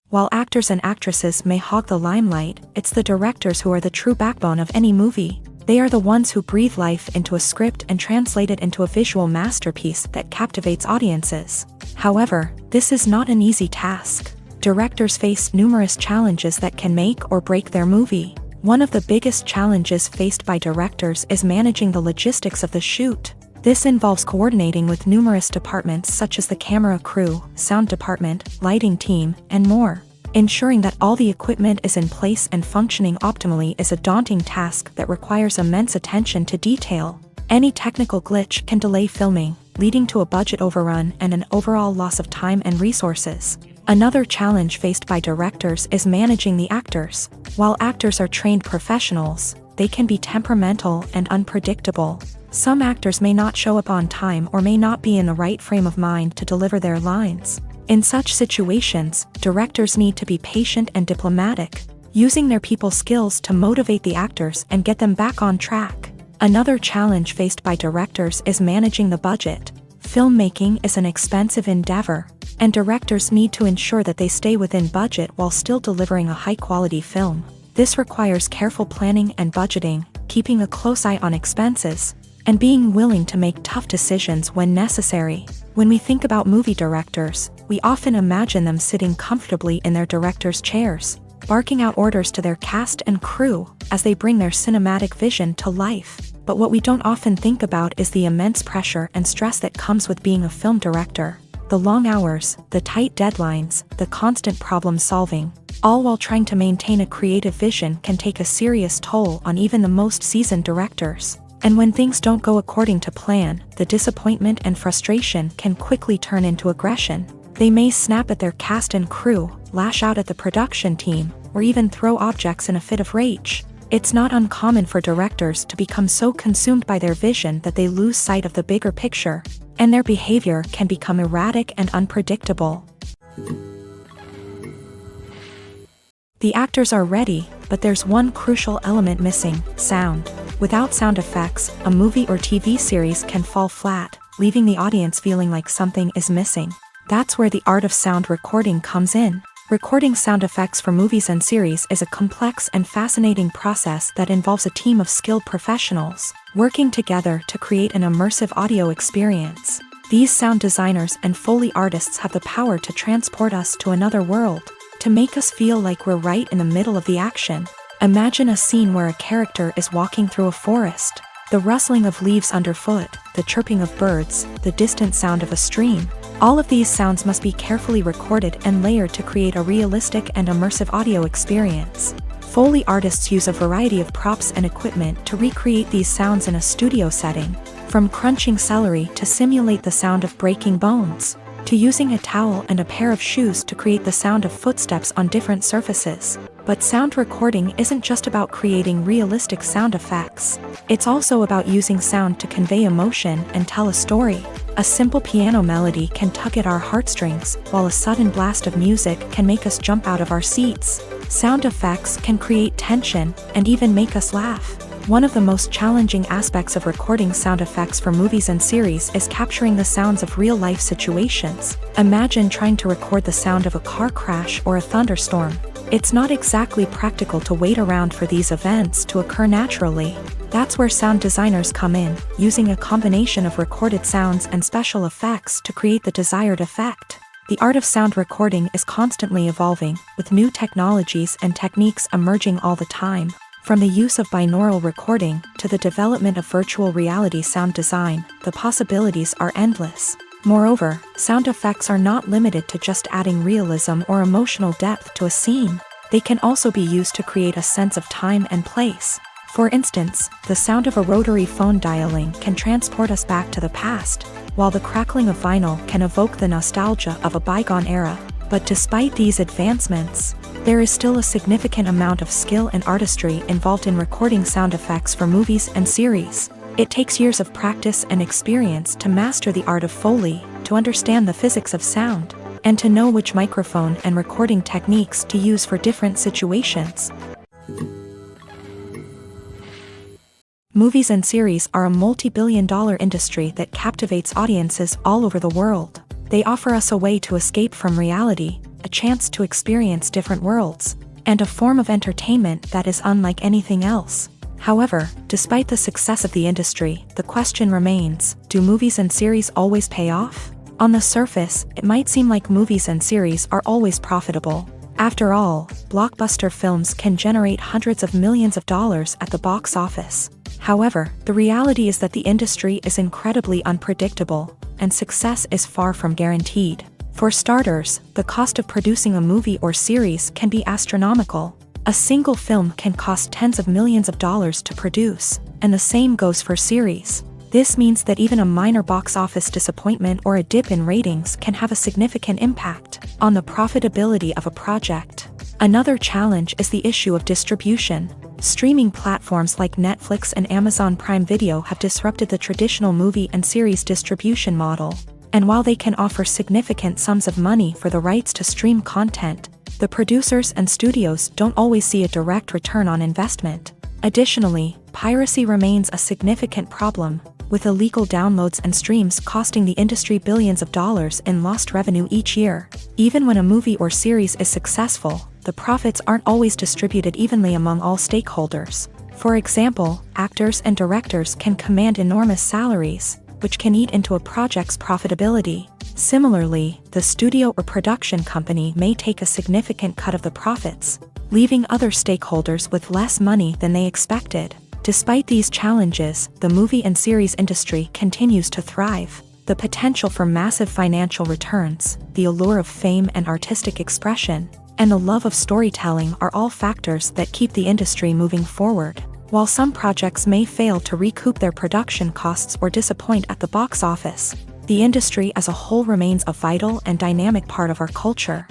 While actors and actresses may hog the limelight, it's the directors who are the true backbone of any movie. They are the ones who breathe life into a script and translate it into a visual masterpiece that captivates audiences. However, this is not an easy task. Directors face numerous challenges that can make or break their movie. One of the biggest challenges faced by directors is managing the logistics of the shoot. This involves coordinating with numerous departments such as the camera crew, sound department, lighting team, and more. Ensuring that all the equipment is in place and functioning optimally is a daunting task that requires immense attention to detail. Any technical glitch can delay filming, leading to a budget overrun and an overall loss of time and resources. Another challenge faced by directors is managing the actors. While actors are trained professionals, they can be temperamental and unpredictable. Some actors may not show up on time or may not be in the right frame of mind to deliver their lines. In such situations, directors need to be patient and diplomatic, using their people skills to motivate the actors and get them back on track. Another challenge faced by directors is managing the budget. Filmmaking is an expensive endeavor, and directors need to ensure that they stay within budget while still delivering a high-quality film. This requires careful planning and budgeting, keeping a close eye on expenses, and being willing to make tough decisions when necessary. When we think about movie directors, we often imagine them sitting comfortably in their director's chairs, barking out orders to their cast and crew as they bring their cinematic vision to life. But what we don't often think about is the immense pressure and stress that comes with being a film director. The long hours, the tight deadlines, the constant problem solving, all while trying to maintain a creative vision can take a serious toll on even the most seasoned directors. And when things don't go according to plan, the disappointment and frustration can quickly turn into aggression. They may snap at their cast and crew, lash out at the production team, or even throw objects in a fit of rage. It's not uncommon for directors to become so consumed by their vision that they lose sight of the bigger picture, and their behavior can become erratic and unpredictable. The actors are ready, but there's one crucial element missing: sound. Without sound effects, a movie or TV series can fall flat, leaving the audience feeling like something is missing. That's where the art of sound recording comes in. Recording sound effects for movies and series is a complex and fascinating process that involves a team of skilled professionals working together to create an immersive audio experience. These sound designers and Foley artists have the power to transport us to another world, to make us feel like we're right in the middle of the action. Imagine a scene where a character is walking through a forest. The rustling of leaves underfoot, the chirping of birds, the distant sound of a stream. All of these sounds must be carefully recorded and layered to create a realistic and immersive audio experience. Foley artists use a variety of props and equipment to recreate these sounds in a studio setting, from crunching celery to simulate the sound of breaking bones, to using a towel and a pair of shoes to create the sound of footsteps on different surfaces. But sound recording isn't just about creating realistic sound effects. It's also about using sound to convey emotion and tell a story. A simple piano melody can tug at our heartstrings, while a sudden blast of music can make us jump out of our seats. Sound effects can create tension and even make us laugh. One of the most challenging aspects of recording sound effects for movies and series is capturing the sounds of real-life situations. Imagine trying to record the sound of a car crash or a thunderstorm. It's not exactly practical to wait around for these events to occur naturally. That's where sound designers come in, using a combination of recorded sounds and special effects to create the desired effect. The art of sound recording is constantly evolving, with new technologies and techniques emerging all the time. From the use of binaural recording to the development of virtual reality sound design, the possibilities are endless. Moreover, sound effects are not limited to just adding realism or emotional depth to a scene. They can also be used to create a sense of time and place. For instance, the sound of a rotary phone dialing can transport us back to the past, while the crackling of vinyl can evoke the nostalgia of a bygone era. But despite these advancements, there is still a significant amount of skill and artistry involved in recording sound effects for movies and series. It takes years of practice and experience to master the art of Foley, to understand the physics of sound, and to know which microphone and recording techniques to use for different situations. Movies and series are a multi-billion-dollar industry that captivates audiences all over the world. They offer us a way to escape from reality, a chance to experience different worlds, and a form of entertainment that is unlike anything else. However, despite the success of the industry, the question remains, do movies and series always pay off? On the surface, it might seem like movies and series are always profitable. After all, blockbuster films can generate hundreds of millions of dollars at the box office. However, the reality is that the industry is incredibly unpredictable, and success is far from guaranteed. For starters, the cost of producing a movie or series can be astronomical. A single film can cost tens of millions of dollars to produce, and the same goes for series. This means that even a minor box office disappointment or a dip in ratings can have a significant impact on the profitability of a project. Another challenge is the issue of distribution. Streaming platforms like Netflix and Amazon Prime Video have disrupted the traditional movie and series distribution model. And while they can offer significant sums of money for the rights to stream content, the producers and studios don't always see a direct return on investment. Additionally, piracy remains a significant problem, with illegal downloads and streams costing the industry billions of dollars in lost revenue each year. Even when a movie or series is successful, the profits aren't always distributed evenly among all stakeholders. For example, actors and directors can command enormous salaries, which can eat into a project's profitability. Similarly, the studio or production company may take a significant cut of the profits, leaving other stakeholders with less money than they expected. Despite these challenges, the movie and series industry continues to thrive. The potential for massive financial returns, the allure of fame and artistic expression, and the love of storytelling are all factors that keep the industry moving forward. While some projects may fail to recoup their production costs or disappoint at the box office, the industry as a whole remains a vital and dynamic part of our culture.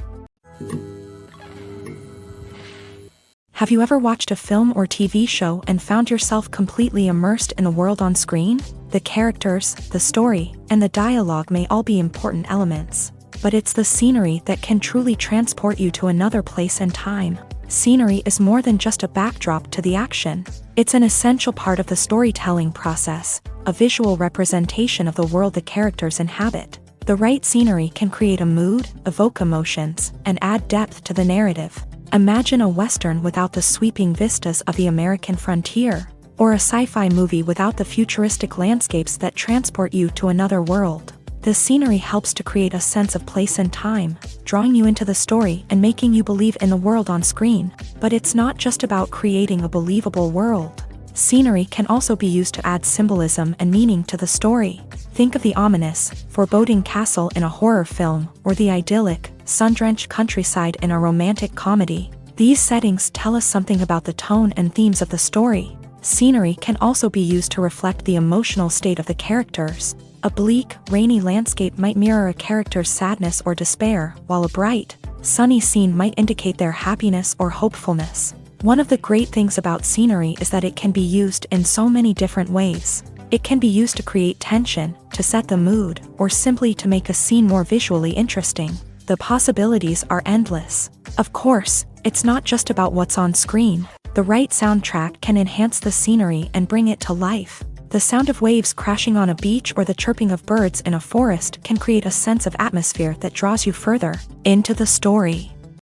Have you ever watched a film or TV show and found yourself completely immersed in the world on screen? The characters, the story, and the dialogue may all be important elements, but it's the scenery that can truly transport you to another place and time. Scenery is more than just a backdrop to the action. It's an essential part of the storytelling process, a visual representation of the world the characters inhabit. The right scenery can create a mood, evoke emotions, and add depth to the narrative. Imagine a Western without the sweeping vistas of the American frontier, or a sci-fi movie without the futuristic landscapes that transport you to another world. The scenery helps to create a sense of place and time, drawing you into the story and making you believe in the world on screen. But it's not just about creating a believable world. Scenery can also be used to add symbolism and meaning to the story. Think of the ominous, foreboding castle in a horror film, or the idyllic, sun-drenched countryside in a romantic comedy. These settings tell us something about the tone and themes of the story. Scenery can also be used to reflect the emotional state of the characters. A bleak, rainy landscape might mirror a character's sadness or despair, while a bright, sunny scene might indicate their happiness or hopefulness. One of the great things about scenery is that it can be used in so many different ways. It can be used to create tension, to set the mood, or simply to make a scene more visually interesting. The possibilities are endless. Of course, it's not just about what's on screen. The right soundtrack can enhance the scenery and bring it to life. The sound of waves crashing on a beach or the chirping of birds in a forest can create a sense of atmosphere that draws you further into the story.